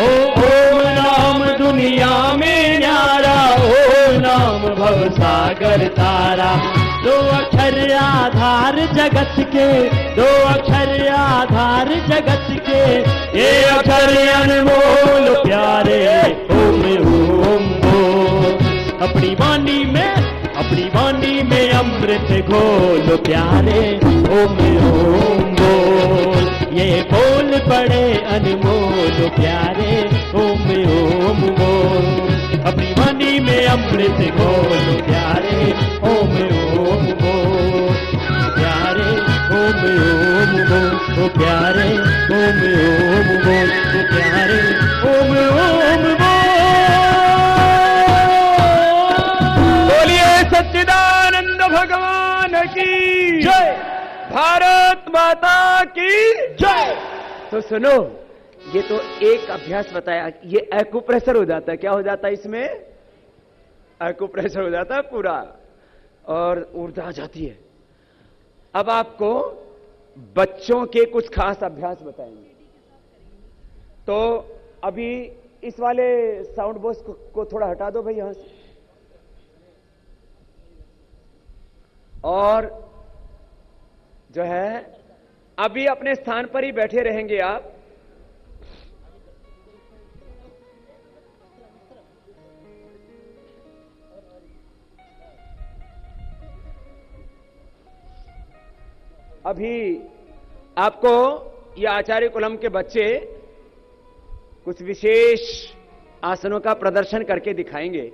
Speaker 1: ओम नाम दुनिया में न्यारा, ओम नाम भव सागर तारा। 2 अक्षर आधार जगत के, 2 अक्षर आधार जगत के, ये अक्षर अनमोल प्यारे, ओम ओम बोल। अपनी वाणी में अमृत घोल प्यारे, ओम ओम बोल। ये बोल बड़े अनमोल प्यारे, ओम ओम बोल। अपनी वाणी में अमृत घोल प्यारे, ओम ओम बोल। प्यारे ओम ओम बोल, प्यारे ओम ओम बोल, प्यारे ओम ओम बोल। सच्चिदानंद भगवान की जय, भारत माता की जय। तो सुनो, ये तो एक अभ्यास बताया, ये एक्यूप्रेशर हो जाता है। क्या हो जाता है इसमें? एक्यूप्रेशर हो जाता है पूरा, और ऊर्जा आ जाती है। अब आपको बच्चों के कुछ खास अभ्यास बताएंगे। तो अभी इस वाले साउंड बॉक्स को थोड़ा हटा दो भाई यहां से, और जो है अभी अपने स्थान पर ही बैठे रहेंगे आप। अभी आपको ये आचार्य कुलम के बच्चे कुछ विशेष आसनों का प्रदर्शन करके दिखाएंगे।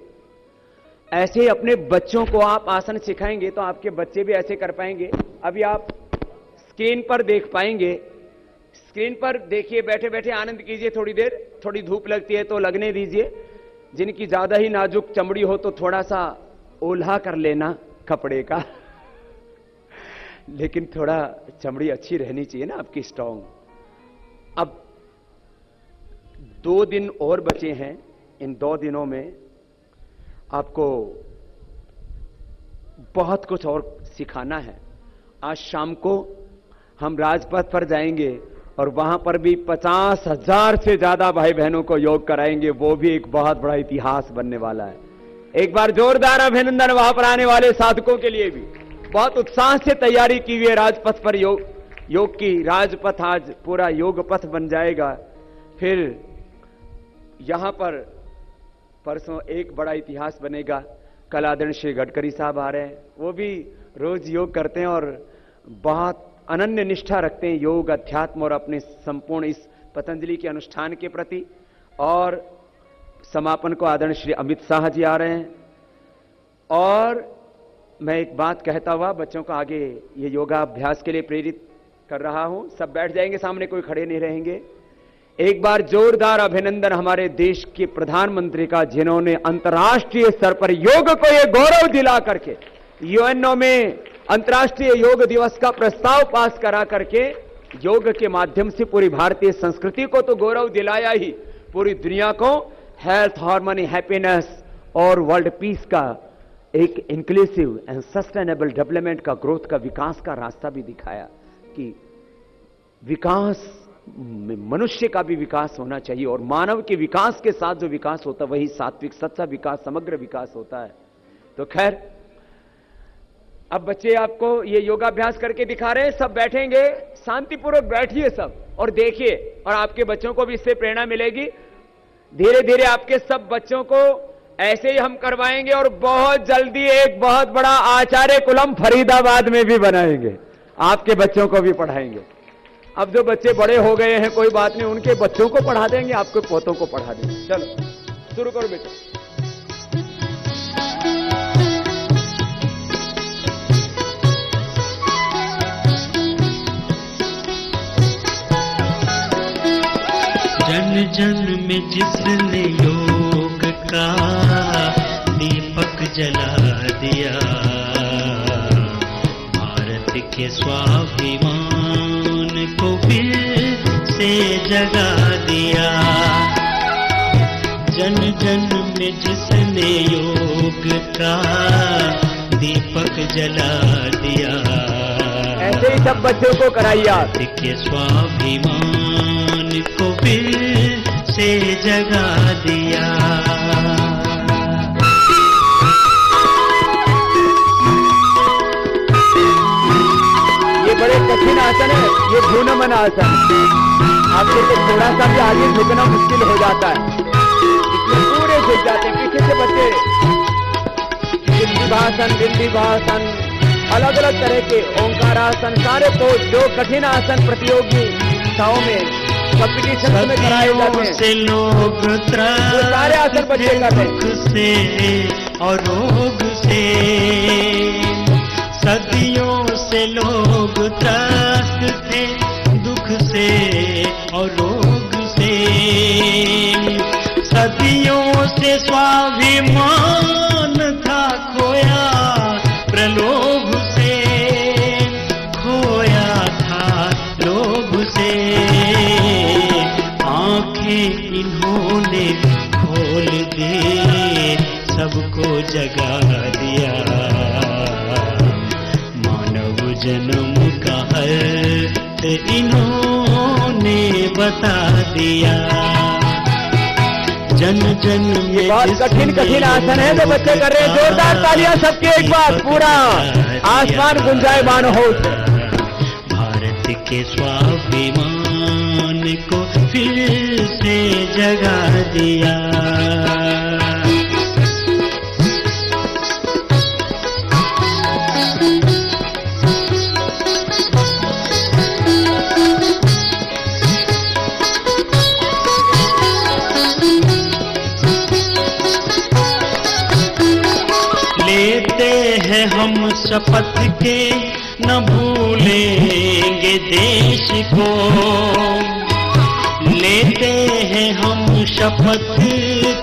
Speaker 1: ऐसे ही अपने बच्चों को आप आसन सिखाएंगे तो आपके बच्चे भी ऐसे कर पाएंगे। अभी आप स्क्रीन पर देख पाएंगे, स्क्रीन पर देखिए, बैठे बैठे आनंद कीजिए थोड़ी देर। थोड़ी धूप लगती है तो लगने दीजिए। जिनकी ज्यादा ही नाजुक चमड़ी हो तो थोड़ा सा ओल्हा कर लेना कपड़े का लेकिन थोड़ा चमड़ी अच्छी रहनी चाहिए ना आपकी, स्ट्रांग। अब 2 दिन और बचे हैं। इन 2 दिनों में आपको बहुत कुछ और सिखाना है। आज शाम को हम राजपथ पर जाएंगे और वहां पर भी 50,000 से ज्यादा भाई बहनों को योग कराएंगे। वो भी एक बहुत बड़ा इतिहास बनने वाला है। एक बार जोरदार अभिनंदन वहां पर आने वाले साधकों के लिए भी। बहुत उत्साह से तैयारी की हुई है राजपथ पर योग की। राजपथ आज पूरा योग पथ बन जाएगा। फिर यहां पर परसों एक बड़ा इतिहास बनेगा। कल आदरणीय श्री गडकरी साहब आ रहे हैं। वो भी रोज योग करते हैं और बहुत अनन्य निष्ठा रखते हैं योग, अध्यात्म और अपने संपूर्ण इस पतंजलि के अनुष्ठान के प्रति। और समापन को आदरणीय श्री अमित शाह जी आ रहे हैं। और मैं एक बात कहता हुआ बच्चों को आगे ये योगाभ्यास के लिए प्रेरित कर रहा हूं। सब बैठ जाएंगे सामने, कोई खड़े नहीं रहेंगे। एक बार जोरदार अभिनंदन हमारे देश के प्रधानमंत्री का, जिन्होंने अंतर्राष्ट्रीय स्तर पर योग को यह गौरव दिला करके यूएनओ में अंतर्राष्ट्रीय योग दिवस का प्रस्ताव पास करा करके योग के माध्यम से पूरी भारतीय संस्कृति को तो गौरव दिलाया ही, पूरी दुनिया को हेल्थ, हार्मनी, हैप्पीनेस और वर्ल्ड पीस का एक इंक्लूसिव एंड सस्टेनेबल डेवलपमेंट का, ग्रोथ का, विकास का रास्ता भी दिखाया कि विकास में मनुष्य का भी विकास होना चाहिए और मानव के विकास के साथ जो विकास होता है वही सात्विक सच्चा विकास, समग्र विकास होता है। तो खैर, अब बच्चे आपको ये योगाभ्यास करके दिखा रहे हैं। सब बैठेंगे, शांतिपूर्वक बैठिए सब और देखिए, और आपके बच्चों को भी इससे प्रेरणा मिलेगी। धीरे धीरे आपके सब बच्चों को ऐसे ही हम करवाएंगे और बहुत जल्दी एक बहुत बड़ा आचार्य कुलम फरीदाबाद में भी बनाएंगे। आपके बच्चों को भी पढ़ाएंगे। अब जो बच्चे बड़े हो गए हैं कोई बात नहीं, उनके बच्चों को पढ़ा देंगे, आपके पोतों को पढ़ा देंगे। चलो शुरू करो बेटा।
Speaker 2: जन जन में जिसने योग का दीपक जला दिया, भारत के स्वाभिमान को फिर से जगा दिया। जन जन में जिसने योग का दीपक जला दिया,
Speaker 1: ऐसे ही सब बच्चों को कराइए आप।
Speaker 2: भारत के स्वाभिमान को फिर से जगा दिया।
Speaker 1: बड़े कठिन आसन है ये, भूनमन आसन। आपके लिए थोड़ा सा भी आगे झुकना मुश्किल हो जाता है, इसमें पूरे झुक जाते हैं। पीछे से बच्चे विंध्यासन, अलग अलग तरह के ओंकारासन, सारे पोज जो कठिन आसन प्रतियोगिताओं में, कंपटीशन में कराए जाते हैं,
Speaker 2: से लोग
Speaker 1: वो सारे आसन बच्चे करते हैं।
Speaker 2: दुख से और रोग से, सदियों से लोग त्रस्त थे दुख से और रोग से। सदियों से स्वाभिमान था खोया प्रलोभ से, खोया था लोभ से। आंखें इन्होंने खोल दी, सबको जगा दिया। जन्म का अर्थ इन्होंने बता दिया। जन जन में
Speaker 1: बहुत कठिन आसन है जो बच्चे कर रहे हैं। जोरदार तालियां सबके एक बार, पूरा आसमान गुंजायमान हो।
Speaker 2: भारत के स्वाभिमान को फिर से जगा दिया। हम शपथ के न भूलेंगे देश को, लेते हैं हम शपथ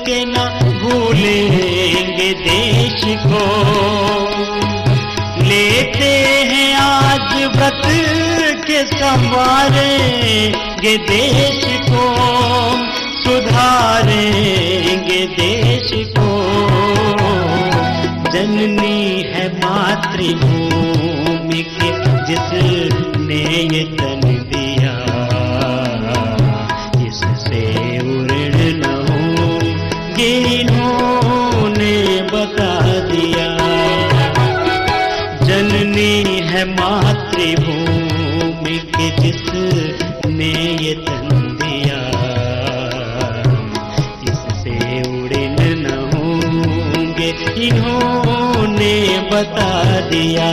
Speaker 2: के न भूलेंगे देश को। लेते हैं आज व्रत के संवारेंगे देश को, सुधारेंगे देश को। जननी है माँ मातृभूमि के जिसने ये तन दिया, इससे उड़न न होंगे इन्होंने बता दिया। जननी है मातृभूमि के जिसने ये तन दिया, इससे उड़न न होंगे इन्होंने बता दिया।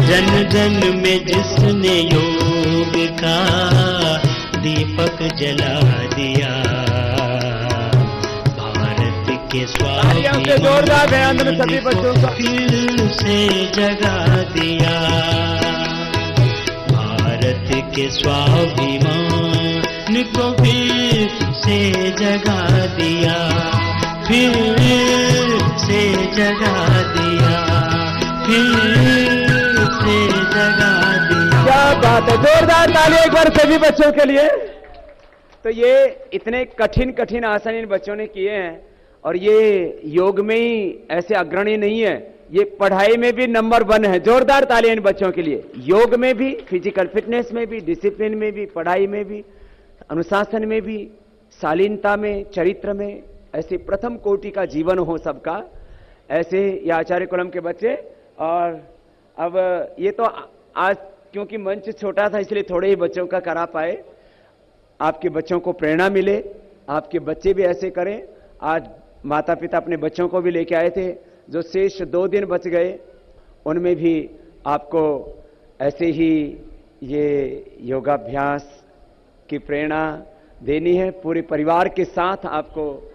Speaker 2: जन जन में जिसने योग का दीपक जला दिया, भारत के स्वाभिमान फिर से जगा दिया, भारत के स्वाभिमान को फिर से जगा दिया, फिर से जगा दिया, फिर से जगा दिया।
Speaker 1: क्या बात है, जोरदार ताली एक बार सभी बच्चों के लिए। तो ये इतने कठिन कठिन आसन इन बच्चों ने किए हैं, और ये योग में ही ऐसे अग्रणी नहीं है, ये पढ़ाई में भी नंबर 1 है। जोरदार ताली इन बच्चों के लिए। योग में भी, फिजिकल फिटनेस में भी, डिसिप्लिन में भी, पढ़ाई में भी, अनुशासन में भी, शालीनता में, चरित्र में, ऐसे प्रथम कोटि का जीवन हो सबका, ऐसे ये आचार्य कुलम के बच्चे। और अब ये तो आज क्योंकि मंच छोटा था इसलिए थोड़े ही बच्चों का करा पाए। आपके बच्चों को प्रेरणा मिले, आपके बच्चे भी ऐसे करें। आज माता पिता अपने बच्चों को भी लेके आए थे, जो शेष 2 दिन बच गए उनमें भी आपको ऐसे ही ये योगाभ्यास की प्रेरणा देनी है। पूरे परिवार के साथ आपको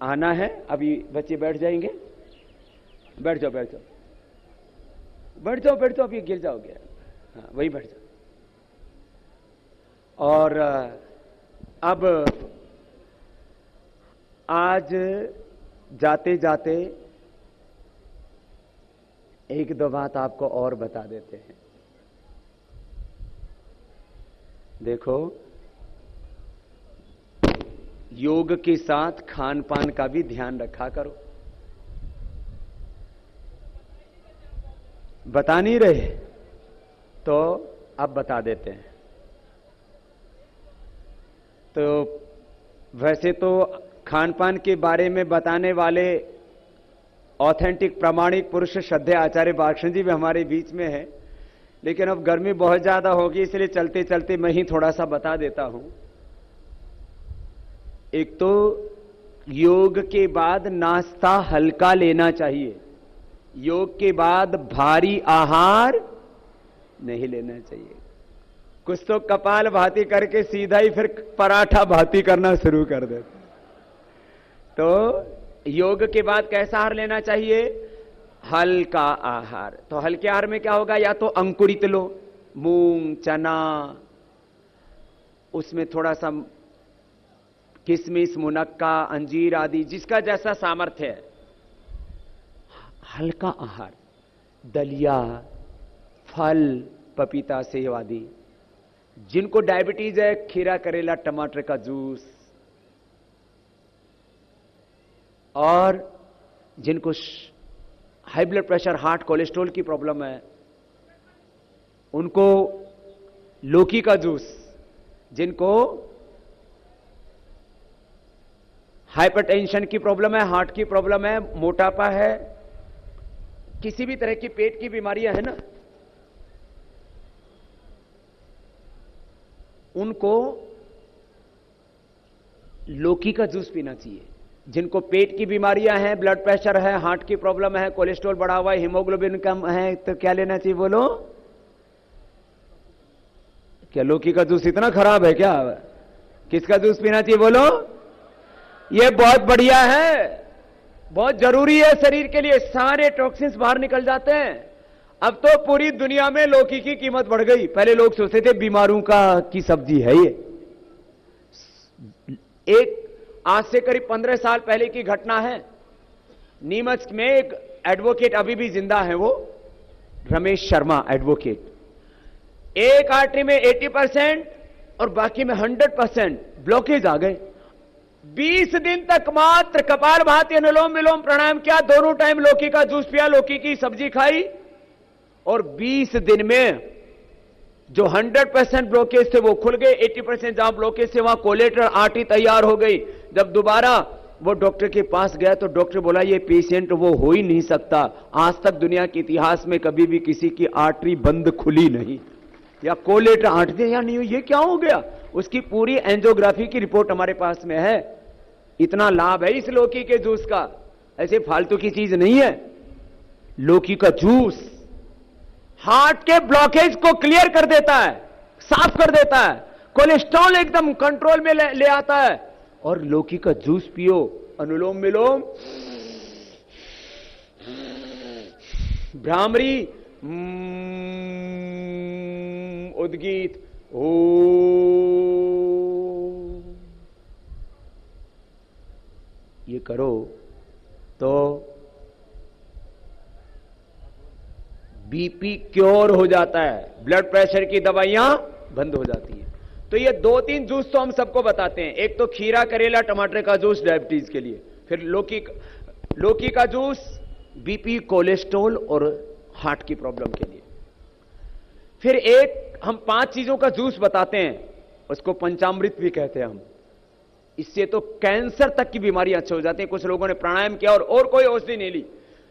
Speaker 1: आना है। अभी बच्चे बैठ जाएंगे, बैठ जाओ बैठ जाओ बैठ जाओ बैठ जाओ, अभी गिर जाओगे। हाँ, वही बैठ जाओ। और अब आज जाते जाते 1-2 बात आपको और बता देते हैं। देखो, योग के साथ खान पान का भी ध्यान रखा करो। बता नहीं रहे तो अब बता देते हैं। तो वैसे तो खान पान के बारे में बताने वाले ऑथेंटिक प्रामाणिक पुरुष श्रद्धेय आचार्य बालकृष्ण जी भी हमारे बीच में है, लेकिन अब गर्मी बहुत ज्यादा होगी इसलिए चलते चलते मैं ही थोड़ा सा बता देता हूं। एक तो योग के बाद नाश्ता हल्का लेना चाहिए। योग के बाद भारी आहार नहीं लेना चाहिए। कुछ तो कपाल भाती करके सीधा ही फिर पराठा भाती करना शुरू कर देते। तो योग के बाद कैसा आहार लेना चाहिए? हल्का आहार। तो हल्के आहार में क्या होगा? या तो अंकुरित लो, मूंग, चना, उसमें थोड़ा सा किशमिश, मुनक्का, अंजीर आदि, जिसका जैसा सामर्थ्य है। हल्का आहार, दलिया, फल, पपीता, सेब आदि। जिनको डायबिटीज है, खीरा, करेला, टमाटर का जूस। और जिनको high blood pressure, heart, cholesterol की प्रॉब्लम है, उनको लौकी का जूस। जिनको हाइपरटेंशन की प्रॉब्लम है, हार्ट की प्रॉब्लम है, मोटापा है, किसी भी तरह की पेट की बीमारियां है ना, उनको लौकी का जूस पीना चाहिए। जिनको पेट की बीमारियां हैं, ब्लड प्रेशर है, हार्ट की प्रॉब्लम है, कोलेस्ट्रॉल बढ़ा हुआ है, हीमोग्लोबिन कम है, तो क्या लेना चाहिए बोलो? क्या लौकी का जूस इतना खराब है क्या? किसका जूस पीना चाहिए बोलो? ये बहुत बढ़िया है, बहुत जरूरी है शरीर के लिए। सारे टॉक्सिन्स बाहर निकल जाते हैं। अब तो पूरी दुनिया में लौकी की कीमत बढ़ गई। पहले लोग सोचते थे बीमारों की सब्जी है ये। एक आज से करीब 15 साल पहले की घटना है। नीमच में एक एडवोकेट अभी भी जिंदा है, वो रमेश शर्मा एडवोकेट। एक आर्टरी में 80% और बाकी में 100% ब्लॉकेज आ गए। 20 दिन तक मात्र कपालभाति, अनुलोम विलोम, प्राणायाम किया, दोनों टाइम लौकी का जूस पिया, लौकी की सब्जी खाई, और 20 दिन में जो 100% ब्लॉकेज थे वो खुल गए। 80% जहां ब्लॉकेज थे वहां कोलेटरल आर्टरी तैयार हो गई। जब दोबारा वो डॉक्टर के पास गया तो डॉक्टर बोला ये पेशेंट वो हो ही नहीं सकता, आज तक दुनिया के इतिहास में कभी भी किसी की आर्टरी बंद खुली नहीं, या कोलेटरल आर्टरी या नहीं हुई, ये क्या हो गया? उसकी पूरी एंजियोग्राफी की रिपोर्ट हमारे पास में है। इतना लाभ है इस लौकी के जूस का, ऐसे फालतू की चीज नहीं है। लौकी का जूस हार्ट के ब्लॉकेज को क्लियर कर देता है, साफ कर देता है, कोलेस्ट्रॉल एकदम कंट्रोल में ले आता है। और लौकी का जूस पियो, अनुलोम विलोम, भ्रामरी, उद्गीत, ओ, ये करो तो बीपी क्योर हो जाता है, ब्लड प्रेशर की दवाइयां बंद हो जाती हैं। तो ये 2-3 जूस तो हम सबको बताते हैं। एक तो खीरा, करेला, टमाटर का जूस डायबिटीज के लिए, फिर लौकी का जूस बीपी, कोलेस्ट्रॉल और हार्ट की प्रॉब्लम के लिए। फिर एक हम 5 चीजों का जूस बताते हैं, उसको पंचामृत भी कहते हैं हम। इससे तो कैंसर तक की बीमारियां अच्छी हो जाती हैं। कुछ लोगों ने प्राणायाम किया और कोई औषधि नहीं ली,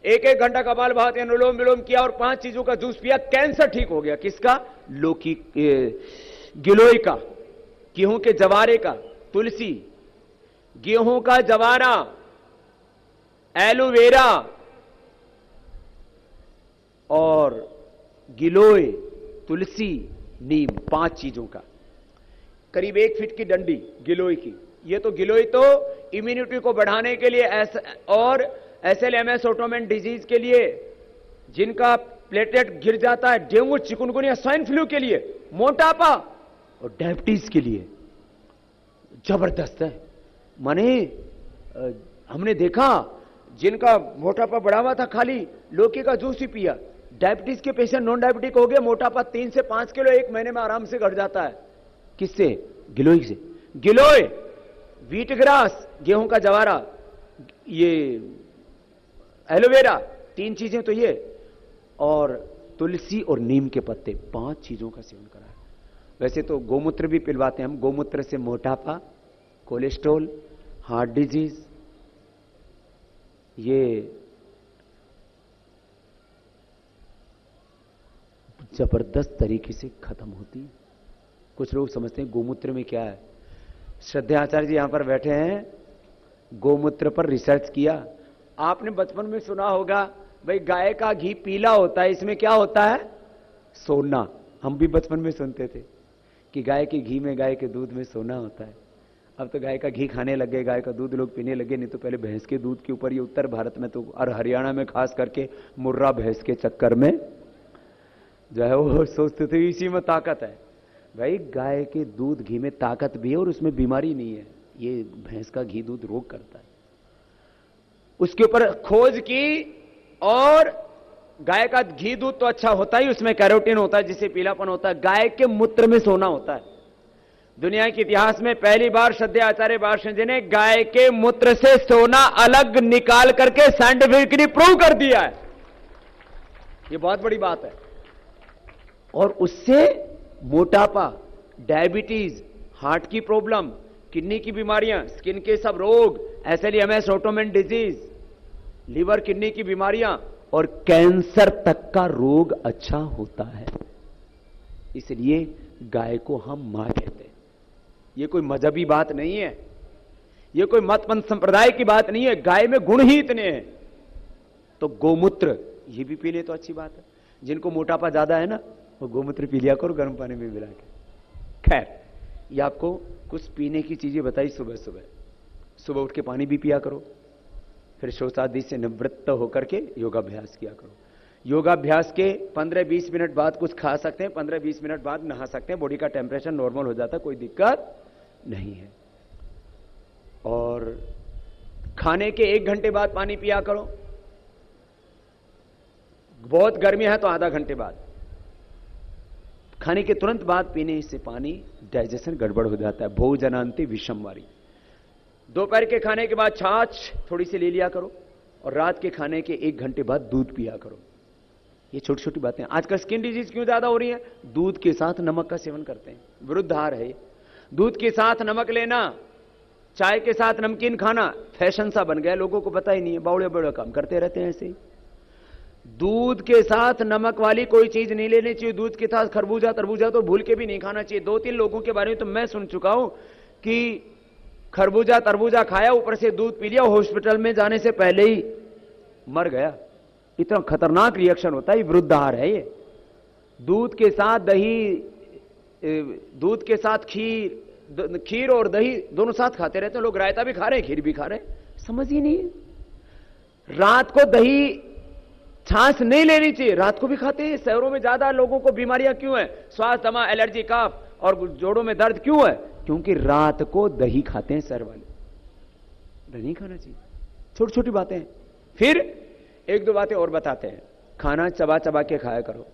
Speaker 1: 1-1 घंटा कपालभाति, अनुलोम विलोम किया और 5 चीजों का जूस पिया, कैंसर ठीक हो गया। किसका? लौकी, गिलोय का, गेहूं के जवारे का, तुलसी, गेहूं का जवारा, एलोवेरा और गिलोय, तुलसी, नीम, 5 चीजों का। करीब 1 फीट की डंडी गिलोय की। ये तो गिलोय तो इम्यूनिटी को बढ़ाने के लिए और SLMS ऑटोमेन डिजीज के लिए, जिनका प्लेटलेट गिर जाता है, डेंगू, चिकुनगुनिया, स्वाइन फ्लू के लिए, मोटापा और डायबिटीज के लिए जबरदस्त है। माने हमने देखा जिनका मोटापा बढ़ा हुआ था खाली लौकी का जूस ही पिया, डायबिटीज के पेशेंट नॉन डायबिटिक हो गए, मोटापा 3 से 5 किलो 1 महीने में आराम से घट जाता है। किससे? गिलोय से। गिलोय, व्हीट ग्रास, गेहूं का जवारा, ये एलोवेरा, 3 चीजें तो ये, और तुलसी और नीम के पत्ते, 5 चीजों का सेवन करा है। वैसे तो गोमूत्र भी पिलवाते हैं हम। गोमूत्र से मोटापा, कोलेस्ट्रॉल, हार्ट डिजीज, ये जबरदस्त तरीके से खत्म होती है। कुछ लोग समझते हैं गोमूत्र में क्या है। श्रद्धेय आचार्य जी यहां पर बैठे हैं, गोमूत्र पर रिसर्च किया। आपने बचपन में सुना होगा भाई गाय का घी पीला होता है, इसमें क्या होता है? सोना। हम भी बचपन में सुनते थे कि गाय के घी में, गाय के दूध में सोना होता है। अब तो गाय का घी खाने लगे, गाय का दूध लोग पीने लगे, नहीं तो पहले भैंस के दूध के ऊपर, ये उत्तर भारत में तो और हरियाणा में खास करके मुर्रा भैंस के चक्कर में जो है वो सोचते थे इसी में ताकत है। भाई गाय के दूध घी में ताकत भी है और उसमें बीमारी नहीं है। ये भैंस का घी दूध रोग करता है। उसके ऊपर खोज की, और गाय का घी दूध तो अच्छा होता ही, उसमें कैरोटीन होता है जिससे पीलापन होता है। गाय के मूत्र में सोना होता है। दुनिया के इतिहास में पहली बार श्रद्धेय आचार्य बालकृष्ण जी ने गाय के मूत्र से सोना अलग निकाल करके साइंटिफिकली प्रूव कर दिया है। ये बहुत बड़ी बात है। और उससे मोटापा, डायबिटीज, हार्ट की प्रॉब्लम, किडनी की बीमारियां, स्किन के सब रोग, SLMS autoimmune disease, liver kidney की बीमारियां और कैंसर तक का रोग अच्छा होता है। इसलिए गाय को हम मां कहते हैं। ये कोई मजहबी बात नहीं है, ये कोई मतपंथ संप्रदाय की बात नहीं है। गाय में गुण ही इतने हैं। तो गोमूत्र ये भी पी ले तो अच्छी बात है। जिनको मोटापा ज्यादा है ना, वो गोमूत्र पी लिया करो गर्म पानी में मिला के। खैर, ये आपको कुछ पीने की चीजें बताई। सुबह सुबह उठ के पानी भी पिया करो, फिर शौचादि से निवृत्त होकर के योगाभ्यास किया करो। योगाभ्यास के 15-20 मिनट बाद कुछ खा सकते हैं, 15-20 मिनट बाद नहा सकते हैं, बॉडी का टेम्परेचर नॉर्मल हो जाता है, कोई दिक्कत नहीं है। और खाने के 1 घंटे बाद पानी पिया करो। बहुत गर्मी है तो आधा घंटे बाद। खाने के तुरंत बाद पीने से पानी डाइजेशन गड़बड़ हो जाता है। भोजनांति विषमवारी। दोपहर के खाने के बाद छाछ थोड़ी सी ले लिया करो, और रात के खाने के 1 घंटे बाद दूध पिया करो। ये छोटी छोटी बातें। आजकल स्किन डिजीज क्यों ज्यादा हो रही है? दूध के साथ नमक का सेवन करते हैं, विरुद्ध आहार है। दूध के साथ नमक लेना, चाय के साथ नमकीन खाना फैशन सा बन गया, लोगों को पता ही नहीं है, बावड़े बावड़े काम करते रहते हैं ऐसे ही। दूध के साथ नमक वाली कोई चीज नहीं लेनी चाहिए। दूध के साथ खरबूजा तरबूजा तो भूल के भी नहीं खाना चाहिए। 2-3 लोगों के बारे में तो मैं सुन चुका हूं कि खरबूजा तरबूजा खाया, ऊपर से दूध पी लिया, हॉस्पिटल में जाने से पहले ही मर गया। इतना खतरनाक रिएक्शन होता है, विरुद्ध आहार है ये। दूध के साथ दही, दूध के साथ खीर और दही दोनों साथ खाते रहते हैं लोग। रायता भी खा रहे हैं, खीर भी खा रहे हैं, समझ ही नहीं है। रात को दही छाछ नहीं लेनी चाहिए, रात को भी खाते हैं। शहरों में ज्यादा लोगों को बीमारियां क्यों है? श्वास दमा, एलर्जी, काफ और जोड़ों में दर्द क्यों है? क्योंकि रात को दही खाते हैं शहर वाले। दही नहीं खाना चाहिए। छोटी छोटी बातें हैं। फिर 1-2 बातें और बताते हैं। खाना चबा चबा के खाया करो।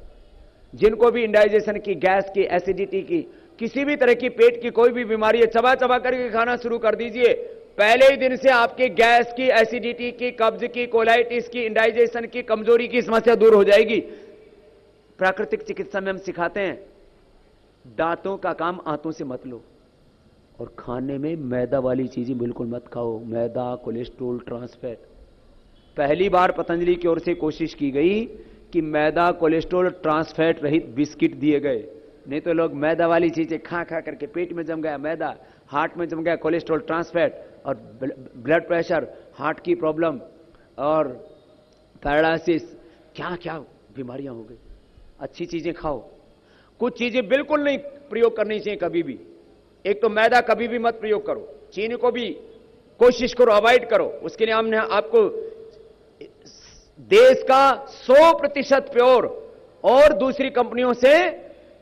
Speaker 1: जिनको भी इंडाइजेशन की, गैस की, एसिडिटी की, किसी भी तरह की पेट की कोई भी बीमारी है, चबा चबा करके खाना शुरू कर दीजिए। पहले ही दिन से आपकी गैस की, एसिडिटी की, कब्ज की, कोलाइटिस की, इंडाइजेशन की, कमजोरी की समस्या दूर हो जाएगी। प्राकृतिक चिकित्सा में हम सिखाते हैं, दांतों का काम आंतों से मत लो, और खाने में मैदा वाली चीजें बिल्कुल मत खाओ। मैदा, कोलेस्ट्रॉल, ट्रांस फैट। पहली बार पतंजलि की ओर से कोशिश की गई कि मैदा, कोलेस्ट्रॉल, ट्रांस फैट रहित बिस्किट दिए गए। नहीं तो लोग मैदा वाली चीजें खा खा करके पेट में जम गया मैदा, हार्ट में जम गया कोलेस्ट्रॉल, ट्रांस फैट, और ब्लड प्रेशर, हार्ट की प्रॉब्लम और पैरालिसिस, क्या क्या बीमारियां हो गई। अच्छी चीजें खाओ। कुछ चीजें बिल्कुल नहीं प्रयोग करनी चाहिए कभी भी। एक तो मैदा कभी भी मत प्रयोग करो, चीनी को भी कोशिश करो अवॉइड करो। उसके लिए हमने आपको देश का 100% प्योर, और दूसरी कंपनियों से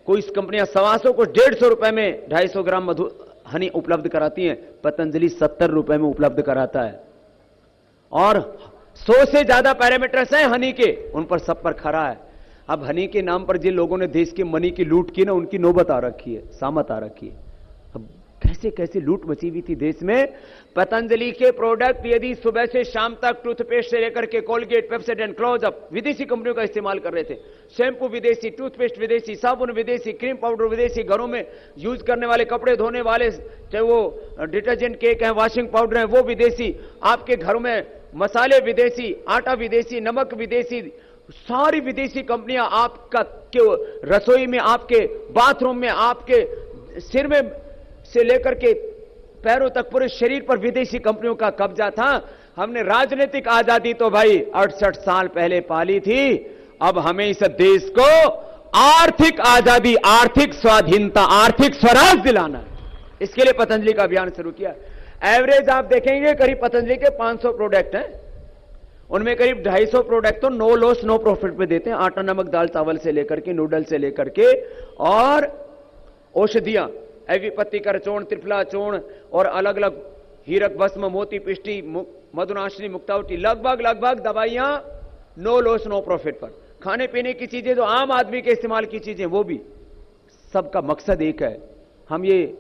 Speaker 1: कोई कंपनियां 125 को 150 रुपए में 250 ग्राम मधु हनी उपलब्ध कराती हैं। पतंजलि 70 रुपए में उपलब्ध कराता है, और 100 से ज्यादा पैरामीटर्स हैं हनी के, उन पर सब पर खरा है। अब हनी के नाम पर जिन लोगों ने देश के मनी की लूट की ना, उनकी नौबत आ रखी है, सामत आ रखी है। अब कैसे कैसे लूट मची हुई थी देश में। पतंजलि के प्रोडक्ट यदि सुबह से शाम तक टूथपेस्ट से लेकर के कोलगेट, पेप्सोडेंट, क्लोजअप विदेशी कंपनियों का इस्तेमाल कर रहे थे। शैम्पू विदेशी, टूथपेस्ट विदेशी, साबुन विदेशी, क्रीम पाउडर विदेशी, घरों में यूज करने वाले कपड़े धोने वाले चाहे वो डिटर्जेंट केक है, वॉशिंग पाउडर है, वो विदेशी। आपके घरों में मसाले विदेशी, आटा विदेशी, नमक विदेशी, सारी विदेशी कंपनियां आपका रसोई में, आपके बाथरूम में, आपके सिर में से लेकर के पैरों तक पूरे शरीर पर विदेशी कंपनियों का कब्जा था। हमने राजनीतिक आजादी तो भाई 68 साल पहले पाली थी। अब हमें इस देश को आर्थिक आजादी, आर्थिक स्वाधीनता, आर्थिक स्वराज दिलाना है। इसके लिए पतंजलि का अभियान शुरू किया। एवरेज आप देखेंगे करीब पतंजलि के 500 प्रोडक्ट हैं, उनमें करीब 250 प्रोडक्ट तो नो लॉस नो प्रॉफिट पे देते हैं। आटा, नमक, दाल, चावल से लेकर के, नूडल से लेकर के, और औषधियां, एविपत्ति, करचूर्ण, त्रिफला चूर्ण, और अलग अलग हीरक भस्म, मोती पिष्टी, मधुनाशिनी, मुक्तावटी, लगभग दवाइयां नो लॉस नो प्रॉफिट पर। खाने पीने की चीजें जो आम आदमी के इस्तेमाल की चीजें, वो भी। सबका मकसद एक है, हम ये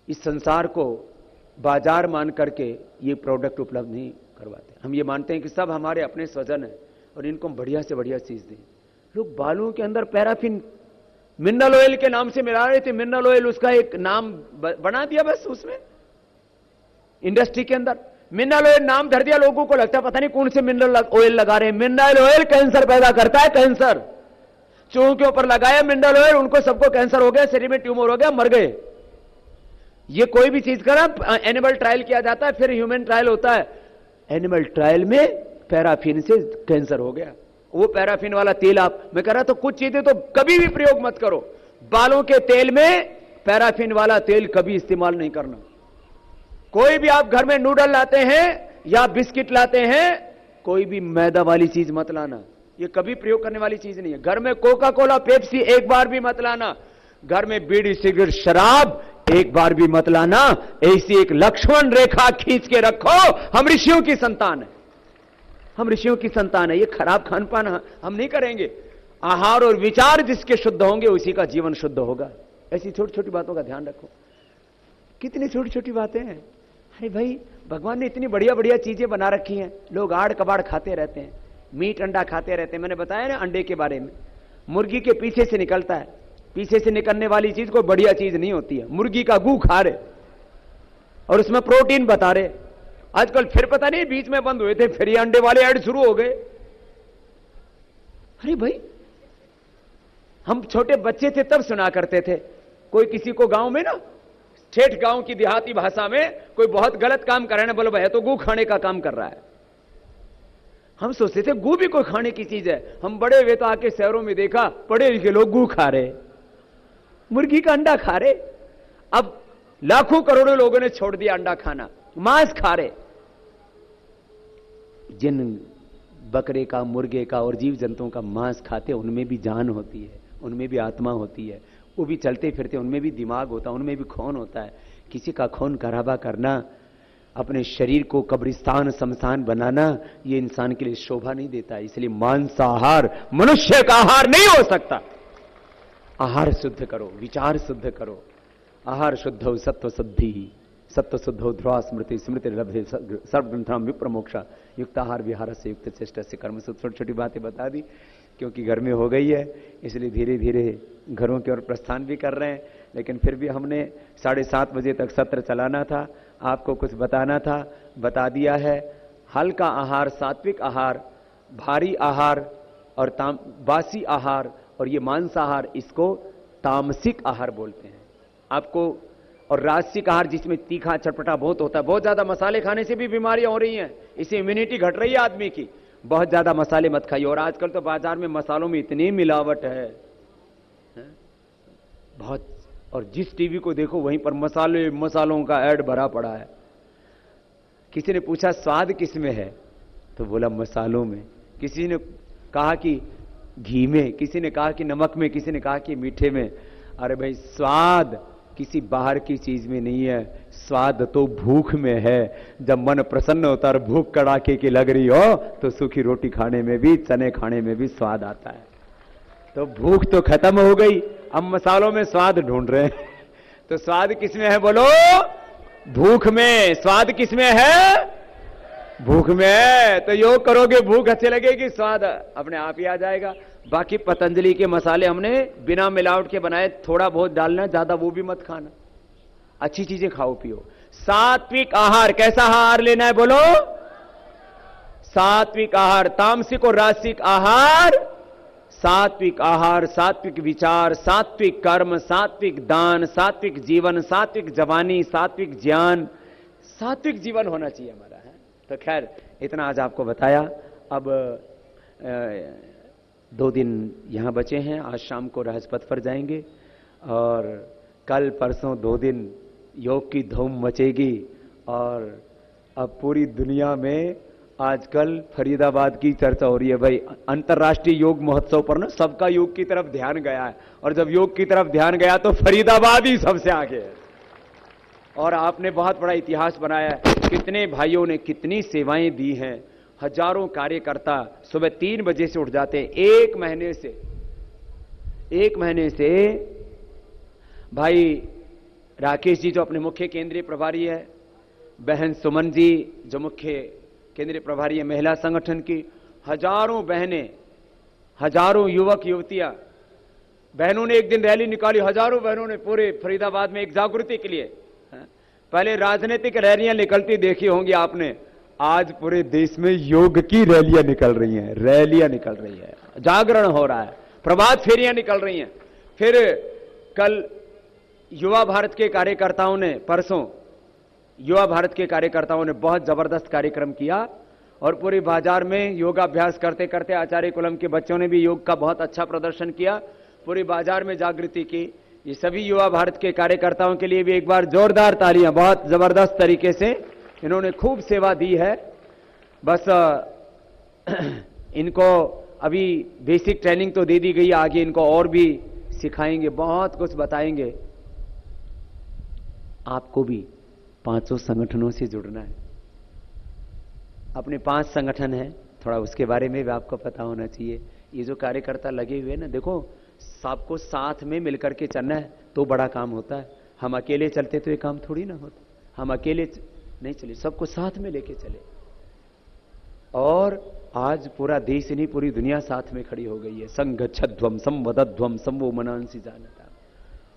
Speaker 1: इस संसार को बाजार मान करके ये प्रोडक्ट उपलब्ध नहीं करवाते। हम ये मानते हैं कि सब हमारे अपने स्वजन हैं और इनको हम बढ़िया से बढ़िया चीज दें। लोग बालों के अंदर पैराफिन मिनरल ऑयल के नाम से मिला रहे थे। मिनरल ऑयल उसका एक नाम बना दिया बस, उसमें इंडस्ट्री के अंदर मिनरल ऑयल नाम धर दिया। लोगों को लगता है पता नहीं कौन से मिनरल ऑयल लगा रहे हैं। मिनरल ऑयल कैंसर पैदा करता है, कैंसर। चूहों के ऊपर लगाया मिनरल ऑयल, उनको सबको कैंसर हो गया, शरीर में ट्यूमर हो गया, मर गए। ये कोई भी चीज करा, एनिमल ट्रायल किया जाता है, फिर ह्यूमन ट्रायल होता है। एनिमल ट्रायल में पैराफिन से कैंसर हो गया। वो पैराफिन वाला तेल मैं कह रहा तो कुछ चीजें तो कभी भी प्रयोग मत करो। बालों के तेल में पैराफिन वाला तेल कभी इस्तेमाल नहीं करना। कोई भी आप घर में नूडल लाते हैं या बिस्किट लाते हैं, कोई भी मैदा वाली चीज मत लाना। ये कभी प्रयोग करने वाली चीज नहीं है। घर में कोका कोला, पेप्सी एक बार भी मत लाना। घर में बीड़ी, सिगरेट, शराब एक बार भी मत लाना। ऐसी एक लक्ष्मण रेखा खींच के रखो। हम ऋषियों की संतान है, हम ऋषियों की संतान है। ये खराब खान पान हम नहीं करेंगे। आहार और विचार जिसके शुद्ध होंगे उसी का जीवन शुद्ध होगा। ऐसी छोटी छोटी बातों का ध्यान रखो। कितनी छोटी छोटी बातें हैं। अरे भाई, भगवान ने इतनी बढ़िया बढ़िया चीजें बना रखी हैं, लोग आड़ कबाड़ खाते रहते हैं, मीट अंडा खाते रहते हैं। मैंने बताया ना अंडे के बारे में, मुर्गी के पीछे से निकलता है, पीछे से निकलने वाली चीज कोई बढ़िया चीज नहीं होती है। मुर्गी का गू खा रहे और उसमें प्रोटीन बता रहे। आजकल फिर पता नहीं बीच में बंद हुए थे, फिर ये अंडे वाले ऐड शुरू हो गए। अरे भाई, हम छोटे बच्चे थे तब सुना करते थे, कोई किसी को गांव में ना, ठेठ गांव की देहाती भाषा में कोई बहुत गलत काम कर रहे हैं, बोलो भाई तो गू खाने का काम कर रहा है। हम सोचते थे गू भी कोई खाने की चीज है। हम बड़े हुए तो आके शहरों में देखा पढ़े लिखे लोग गू खा रहे, मुर्गी का अंडा खा रहे। अब लाखों करोड़ों लोगों ने छोड़ दिया अंडा खाना, मांस खा रहे। जिन बकरे का, मुर्गे का और जीव जंतुओं का मांस खाते, उनमें भी जान होती है, उनमें भी आत्मा होती है, वो भी चलते फिरते, उनमें भी दिमाग होता है, उनमें भी खून होता है। किसी का खून खराबा करना, अपने शरीर को कब्रिस्तान शमशान बनाना, ये इंसान के लिए शोभा नहीं देता। इसलिए मांसाहार मनुष्य का आहार नहीं हो सकता। आहार शुद्ध करो, विचार शुद्ध करो। आहार शुद्धौ सत्व शुद्धि, सत्व शुद्धौ ध्रुवा स्मृति, स्मृति लब्धे सर्वग्रंथाम विप्रमोक्षा, युक्त आहार विहार से युक्त चेष्टा से कर्म से। छोटी छोटी बातें बता दी क्योंकि गर्मी हो गई है, इसलिए धीरे धीरे घरों की ओर प्रस्थान भी कर रहे हैं। लेकिन फिर भी हमने 7:30 बजे तक सत्र चलाना था, आपको कुछ बताना था, बता दिया है। हल्का आहार, सात्विक आहार, भारी आहार और बासी आहार और ये मांसाहार, इसको तामसिक आहार बोलते हैं आपको। और राजसिक आहार जिसमें तीखा चटपटा बहुत होता है। बहुत ज्यादा मसाले खाने से भी बीमारियां हो रही हैं, इससे इम्यूनिटी घट रही है आदमी की। बहुत ज्यादा मसाले मत खाइए। और आजकल तो बाजार में मसालों में इतनी मिलावट है बहुत, और जिस टीवी को देखो वहीं पर मसालों का ऐड भरा पड़ा है। किसी ने पूछा स्वाद किसमें है, तो बोला मसालों में। किसी ने कहा कि घी में, किसी ने कहा कि नमक में, किसी ने कहा कि मीठे में। अरे भाई, स्वाद किसी बाहर की चीज में नहीं है, स्वाद तो भूख में है। जब मन प्रसन्न होता है और भूख कड़ाके की लग रही हो, तो सूखी रोटी खाने में भी, चने खाने में भी स्वाद आता है। तो भूख तो खत्म हो गई, अब मसालों में स्वाद ढूंढ रहे हैं। तो स्वाद किसमें है बोलो? भूख में। स्वाद किसमें है? भूख में है। तो योग करोगे, भूख अच्छी लगेगी, स्वाद अपने आप ही आ जाएगा। बाकी पतंजलि के मसाले हमने बिना मिलावट के बनाए, थोड़ा बहुत डालना, ज्यादा वो भी मत खाना। अच्छी चीजें खाओ पियो। सात्विक आहार, कैसा आहार लेना है बोलो? सात्विक आहार। तामसिक और राजसिक आहार। सात्विक आहार, सात्विक विचार, सात्विक कर्म, सात्विक दान, सात्विक जीवन, सात्विक जवानी, सात्विक ज्ञान, सात्विक जीवन होना चाहिए हमारा, है। तो खैर, इतना आज आपको बताया। अब 2 दिन यहां बचे हैं। आज शाम को रहस्पत पर जाएंगे और कल परसों 2 दिन योग की धूम मचेगी। और अब पूरी दुनिया में आजकल फरीदाबाद की चर्चा हो रही है। भाई, अंतर्राष्ट्रीय योग महोत्सव पर ना सबका योग की तरफ ध्यान गया है, और जब योग की तरफ ध्यान गया तो फरीदाबाद ही सबसे आगे है। और आपने बहुत बड़ा इतिहास बनाया है। कितने भाइयों ने कितनी सेवाएं दी हैं। हजारों कार्यकर्ता सुबह 3 बजे से उठ जाते हैं। 1 महीने से भाई राकेश जी जो अपने मुख्य केंद्रीय प्रभारी है, बहन सुमन जी जो मुख्य केंद्रीय प्रभारी है महिला संगठन की, हजारों बहनें, हजारों युवक युवतियां, बहनों ने एक दिन रैली निकाली। हजारों बहनों ने पूरे फरीदाबाद में एक जागृति के लिए। पहले राजनीतिक रैलियां निकलती देखी होंगी आपने, आज पूरे देश में योग की रैलियां निकल रही हैं। रैलियां निकल रही है, जागरण हो रहा है, प्रभात फेरियां निकल रही हैं। फिर कल युवा भारत के कार्यकर्ताओं ने, परसों युवा भारत के कार्यकर्ताओं ने बहुत जबरदस्त कार्यक्रम किया और पूरे बाजार में योगाभ्यास करते करते आचार्य कुलम के बच्चों ने भी योग का बहुत अच्छा प्रदर्शन किया, पूरे बाजार में जागृति की। ये सभी युवा भारत के कार्यकर्ताओं के लिए भी एक बार जोरदार तालियां। बहुत जबरदस्त तरीके से इन्होंने खूब सेवा दी है। बस इनको अभी बेसिक ट्रेनिंग तो दे दी गई है, आगे इनको और भी सिखाएंगे, बहुत कुछ बताएंगे। आपको भी 500 संगठनों से जुड़ना है। अपने 5 संगठन है, थोड़ा उसके बारे में भी आपको पता होना चाहिए। ये जो कार्यकर्ता लगे हुए हैं ना, देखो सबको साथ में मिलकर के चलना है तो बड़ा काम होता है। हम अकेले चलते तो ये काम थोड़ी ना होता। हम अकेले नहीं चली, सबको साथ में लेके चले। और आज पूरा देश नहीं, पूरी दुनिया साथ में खड़ी हो गई है। संगच्छध्वम संवदध्वम संवो मनांसी जानता।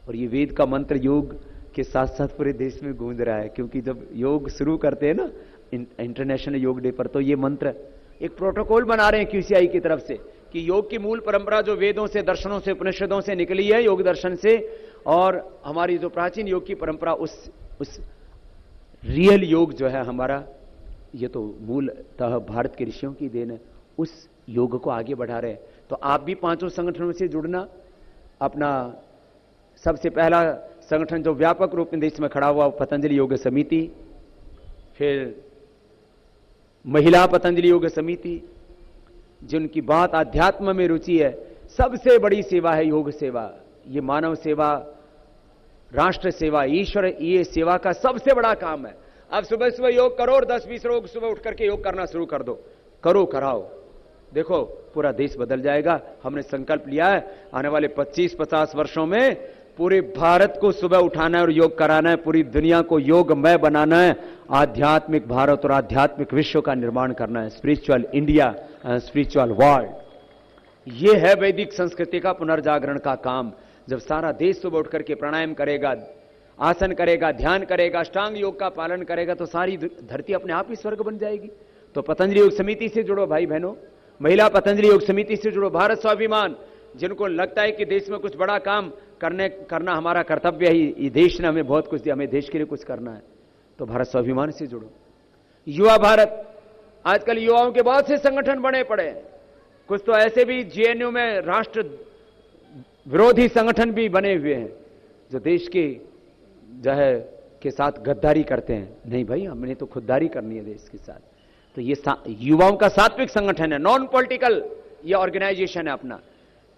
Speaker 1: और ये वेद का मंत्र योग के साथ साथ पूरे देश में गूंज रहा है, क्योंकि जब योग शुरू करते हैं ना इंटरनेशनल योग डे पर, तो ये मंत्र एक प्रोटोकॉल बना रहे हैं QCI की तरफ से कि योग की मूल परंपरा जो वेदों से, दर्शनों से, उपनिषदों से निकली है, योग दर्शन से, और हमारी जो प्राचीन योग की परंपरा, उस रियल योग जो है हमारा, ये तो मूलतः भारत के ऋषियों की देन है, उस योग को आगे बढ़ा रहे हैं। तो आप भी 5 संगठनों से जुड़ना। अपना सबसे पहला संगठन जो व्यापक रूप में देश में खड़ा हुआ, पतंजलि योग समिति, फिर महिला पतंजलि योग समिति, जिनकी बात आध्यात्म में रुचि है। सबसे बड़ी सेवा है योग सेवा। ये मानव सेवा, राष्ट्र सेवा, ईश्वर, ये सेवा का सबसे बड़ा काम है। अब सुबह सुबह योग करो और 10-20 लोग सुबह उठ करके योग करना शुरू कर दो, करो, कराओ, देखो पूरा देश बदल जाएगा। हमने संकल्प लिया है आने वाले 25-50 वर्षों में पूरे भारत को सुबह उठाना है और योग कराना है, पूरी दुनिया को योगमय बनाना है, आध्यात्मिक भारत और आध्यात्मिक विश्व का निर्माण करना है। Spiritual India, spiritual world. ये है वैदिक संस्कृति का पुनर्जागरण का काम। जब सारा देश सुबह उठ करके प्राणायाम करेगा, आसन करेगा, ध्यान करेगा, अष्टांग योग का पालन करेगा, तो सारी धरती अपने आप ही स्वर्ग बन जाएगी। तो पतंजलि योग समिति से जुड़ो भाई बहनों, महिला पतंजलि योग समिति से जुड़ो। भारत स्वाभिमान, जिनको लगता है कि देश में कुछ बड़ा काम करना हमारा कर्तव्य है, ये देश ने हमें बहुत कुछ दिया, हमें देश के लिए कुछ करना है, तो भारत स्वाभिमान से जुड़ो। युवा भारत, आजकल युवाओं के बहुत से संगठन बने पड़े हैं, कुछ तो ऐसे भी JNU में राष्ट्र विरोधी संगठन भी बने हुए हैं जो देश की जो है के साथ गद्दारी करते हैं। नहीं भाई, हमने तो खुददारी करनी है देश के साथ। तो ये युवाओं का सात्विक संगठन है, नॉन पॉलिटिकल ये ऑर्गेनाइजेशन है अपना,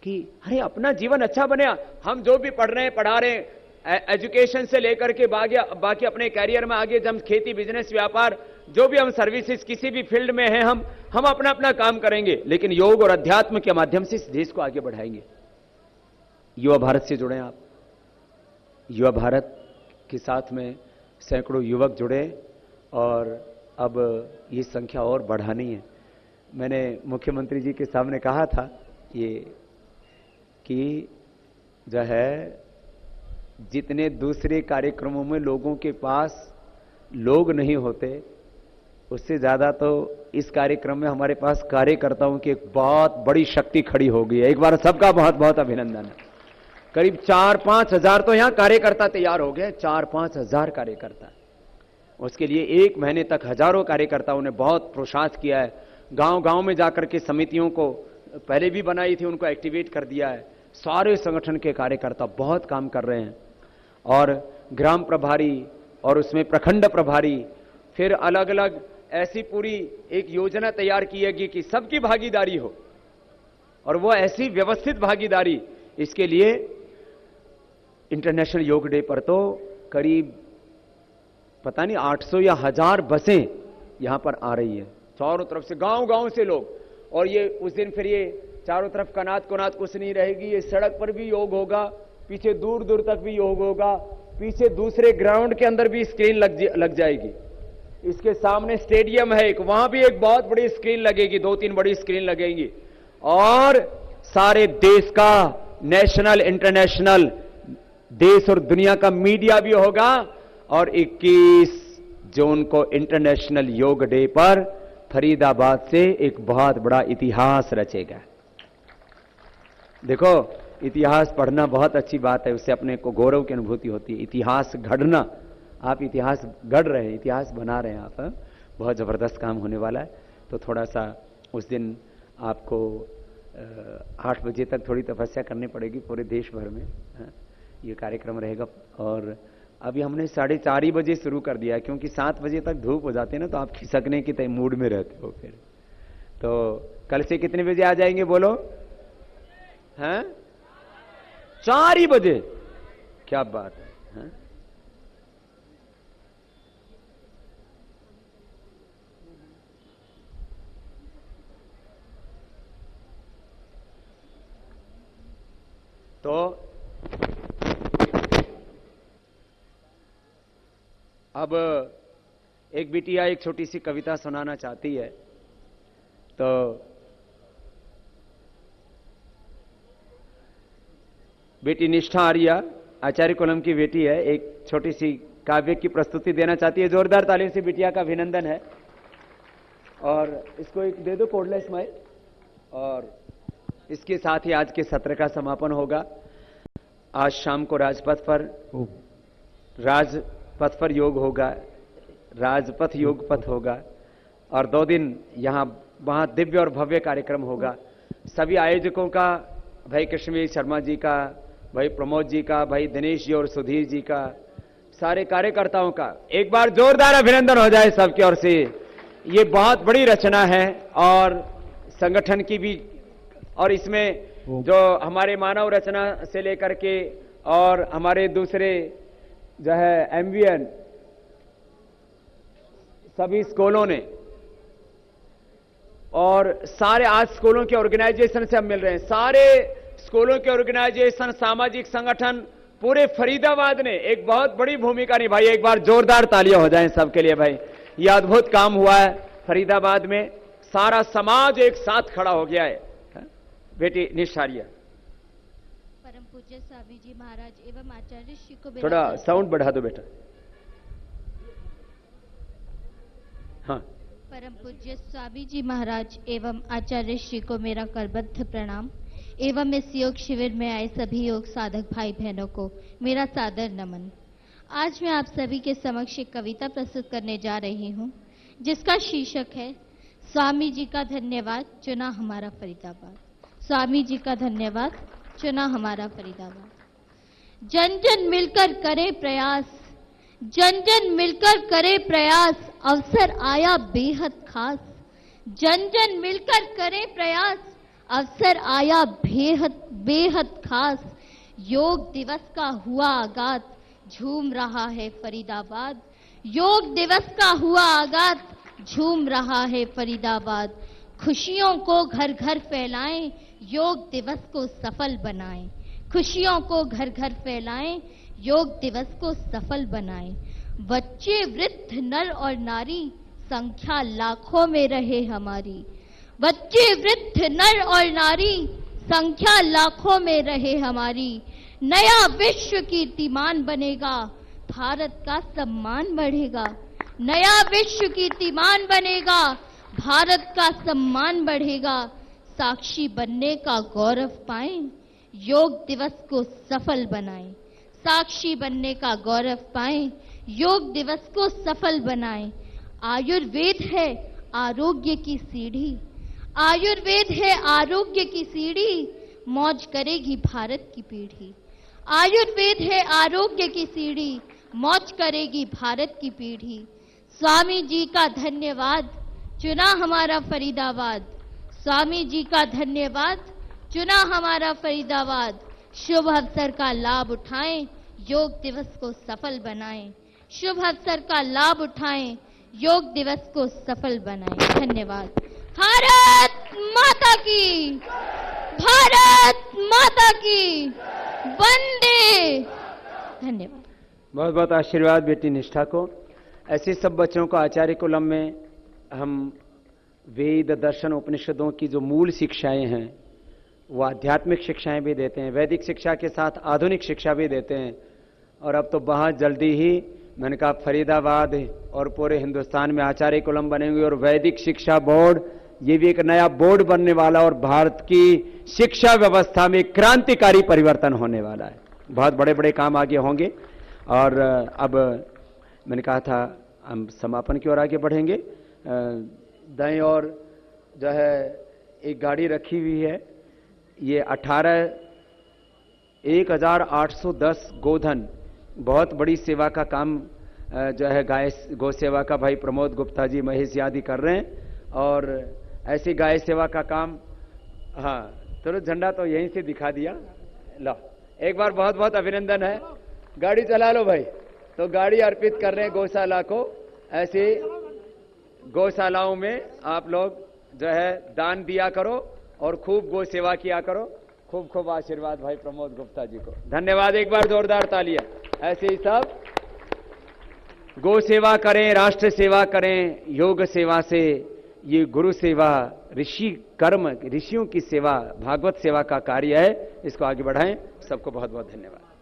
Speaker 1: कि अरे अपना जीवन अच्छा बने। हम जो भी पढ़ रहे हैं, पढ़ा रहे हैं, एजुकेशन से लेकर के बाकी अपने कैरियर में आगे, जब खेती, बिजनेस, व्यापार, जो भी हम सर्विसेज किसी भी फील्ड में हैं, हम अपना अपना काम करेंगे, लेकिन योग और अध्यात्म के माध्यम से इस देश को आगे बढ़ाएंगे। युवा भारत से जुड़े आप। युवा भारत के साथ में सैकड़ों युवक जुड़े और अब ये संख्या और बढ़ानी है। मैंने मुख्यमंत्री जी के सामने कहा था ये कि जो है जितने दूसरे कार्यक्रमों में लोगों के पास लोग नहीं होते, उससे ज्यादा तो इस कार्यक्रम में हमारे पास कार्यकर्ताओं की एक बहुत बड़ी शक्ति खड़ी हो गई है। एक बार सबका बहुत बहुत अभिनंदन है। करीब 4-5 हजार तो यहां कार्यकर्ता तैयार हो गए, 4-5 हजार कार्यकर्ता। उसके लिए 1 महीने तक हजारों कार्यकर्ताओं ने बहुत पुरुषार्थ किया है। गांव गांव में जाकर के समितियों को पहले भी बनाई थी, उनको एक्टिवेट कर दिया है। सारे संगठन के कार्यकर्ता बहुत काम कर रहे हैं, और ग्राम प्रभारी और उसमें प्रखंड प्रभारी, फिर अलग अलग ऐसी पूरी एक योजना तैयार की है कि सबकी भागीदारी हो, और वो ऐसी व्यवस्थित भागीदारी। इसके लिए इंटरनेशनल योग डे पर तो करीब पता नहीं 800 या 1000 बसें यहां पर आ रही है, चारों तरफ से, गांव गांव से लोग। और ये उस दिन फिर ये चारों तरफ कनात कोनात कुछ नहीं रहेगी, ये सड़क पर भी योग होगा, पीछे दूर दूर तक भी योग होगा, पीछे दूसरे ग्राउंड के अंदर भी स्क्रीन लग जाएगी। इसके सामने स्टेडियम है एक, वहां भी एक बहुत बड़ी स्क्रीन लगेगी, 2-3 बड़ी स्क्रीन लगेंगी, और सारे देश का नेशनल, इंटरनेशनल, देश और दुनिया का मीडिया भी होगा। और 21 जून को इंटरनेशनल योग डे पर फरीदाबाद से एक बहुत बड़ा इतिहास रचेगा। देखो, इतिहास पढ़ना बहुत अच्छी बात है, उससे अपने को गौरव की अनुभूति होती है। इतिहास गढ़ना, आप इतिहास गढ़ रहे हैं, इतिहास बना रहे हैं आप, बहुत जबरदस्त काम होने वाला है। तो थोड़ा सा उस दिन आपको 8 बजे तक थोड़ी तपस्या करनी पड़ेगी पूरे देश भर में। ये कार्यक्रम रहेगा। और अभी हमने 4:30 बजे शुरू कर दिया, क्योंकि 7 बजे तक धूप हो जाती है ना, तो आप खिसकने के मूड में रहते हो फिर। तो कल से कितने बजे आ जाएंगे बोलो? हैं? 4 ही बजे? क्या बात है? तो अब एक बिटिया एक छोटी सी कविता सुनाना चाहती है। तो बेटी निष्ठा आर्या आचार्य कुलम की बेटी है, एक छोटी सी काव्य की प्रस्तुति देना चाहती है। जोरदार तालियों से बिटिया का अभिनंदन है। और इसको एक दे दो कोडलेस माइक। और इसके साथ ही आज के सत्र का समापन होगा। आज शाम को राजपथ पर योग होगा, राजपथ योग पथ होगा। और 2 दिन यहां वहां दिव्य और भव्य कार्यक्रम होगा। सभी आयोजकों का, भाई कृष्णवीर शर्मा जी का, भाई प्रमोद जी का, भाई दिनेश जी और सुधीर जी का, सारे कार्यकर्ताओं का एक बार जोरदार अभिनंदन हो जाए सबकी ओर से। ये बहुत बड़ी रचना है और संगठन की भी, और इसमें जो हमारे मानव रचना से लेकर के और हमारे दूसरे जो है एमवीएन सभी स्कूलों ने और सारे आज स्कूलों के ऑर्गेनाइजेशन से हम मिल रहे हैं। सारे स्कूलों के ऑर्गेनाइजेशन, सामाजिक संगठन, पूरे फरीदाबाद ने एक बहुत बड़ी भूमिका निभाई। एक बार जोरदार तालियां हो जाएं सबके लिए भाई। यह अद्भुत काम हुआ है फरीदाबाद में। सारा समाज एक साथ खड़ा हो गया है। बेटी निष्ठारिया,
Speaker 3: परम पूज्य स्वामी जी महाराज एवं आचार्य श्री को
Speaker 1: थोड़ा साउंड बढ़ा दो बेटा। हाँ।
Speaker 3: परम पूज्य स्वामी जी महाराज एवं आचार्य श्री को मेरा करबद्ध प्रणाम एवं इस योग शिविर में आए सभी योग साधक भाई बहनों को मेरा सादर नमन। आज मैं आप सभी के समक्ष एक कविता प्रस्तुत करने जा रही हूँ जिसका शीर्षक है स्वामी जी का धन्यवाद चुना हमारा फरीदाबाद। स्वामी जी का धन्यवाद चुना हमारा फरीदाबाद। जन जन मिलकर करे प्रयास, जन जन मिलकर करे प्रयास, अवसर आया बेहद खास। जन जन मिलकर करे प्रयास, अवसर आया बेहद खास। योग दिवस का हुआ आगाज, झूम रहा है फरीदाबाद। योग दिवस का हुआ आगाज, झूम रहा है फरीदाबाद। खुशियों को घर घर फैलाएं, योग दिवस को सफल बनाएं। खुशियों को घर घर फैलाएं, योग दिवस को सफल बनाएं। बच्चे वृद्ध नर और नारी संख्या लाखों में रहे हमारी। बच्चे वृद्ध नर और नारी संख्या लाखों में रहे हमारी। नया विश्व कीर्तिमान बनेगा, भारत का सम्मान बढ़ेगा। नया विश्व कीर्तिमान बनेगा, भारत का सम्मान बढ़ेगा। साक्षी बनने का गौरव पाएं, योग दिवस को सफल बनाएं। साक्षी बनने का गौरव पाएं, योग दिवस को सफल बनाएं। आयुर्वेद है आरोग्य की सीढ़ी, आयुर्वेद है आरोग्य की सीढ़ी, मौज करेगी भारत की पीढ़ी। आयुर्वेद है आरोग्य की सीढ़ी, मौज करेगी भारत की पीढ़ी। स्वामी जी का धन्यवाद चुना हमारा फरीदाबाद। स्वामी जी का धन्यवाद चुना हमारा फरीदाबाद। शुभ अवसर का लाभ उठाएं, योग दिवस को सफल बनाएं। शुभ अवसर का लाभ उठाएं, योग दिवस को सफल बनाएं। धन्यवाद। भारत माता की, भारत माता की वंदे। धन्यवाद।
Speaker 1: बहुत बहुत आशीर्वाद बेटी निष्ठा को। ऐसे सब बच्चों को आचार्य कुलम में हम वेद दर्शन उपनिषदों की जो मूल शिक्षाएं हैं वो आध्यात्मिक शिक्षाएं भी देते हैं, वैदिक शिक्षा के साथ आधुनिक शिक्षा भी देते हैं। और अब तो बहुत जल्दी ही मैंने कहा फरीदाबाद और पूरे हिंदुस्तान में आचार्य कुलम बनेंगे और वैदिक शिक्षा बोर्ड, ये भी एक नया बोर्ड बनने वाला और भारत की शिक्षा व्यवस्था में क्रांतिकारी परिवर्तन होने वाला है। बहुत बड़े बड़े काम आगे होंगे। और अब मैंने कहा था हम समापन की ओर आगे बढ़ेंगे। दाएं और जो है एक गाड़ी रखी हुई है, ये 18,810 गोधन, बहुत बड़ी सेवा का काम जो है गाय गौ सेवा का भाई प्रमोद गुप्ता जी, महेश यादी कर रहे हैं। और ऐसी गाय सेवा का काम, हाँ चलो झंडा तो यहीं से दिखा दिया। लो एक बार बहुत बहुत अभिनंदन है। गाड़ी चला लो भाई। तो गाड़ी अर्पित कर रहे हैं गौशाला को। ऐसे गौशालाओं में आप लोग जो है दान दिया करो और खूब गौ सेवा किया करो। खूब खूब आशीर्वाद भाई प्रमोद गुप्ता जी को। धन्यवाद। एक बार जोरदार तालियां। ऐसे ही सब गो सेवा करें, राष्ट्र सेवा करें, योग सेवा से ये गुरु सेवा, ऋषि कर्म, ऋषियों की सेवा, भागवत सेवा का कार्य है। इसको आगे बढ़ाएं। सबको बहुत बहुत धन्यवाद।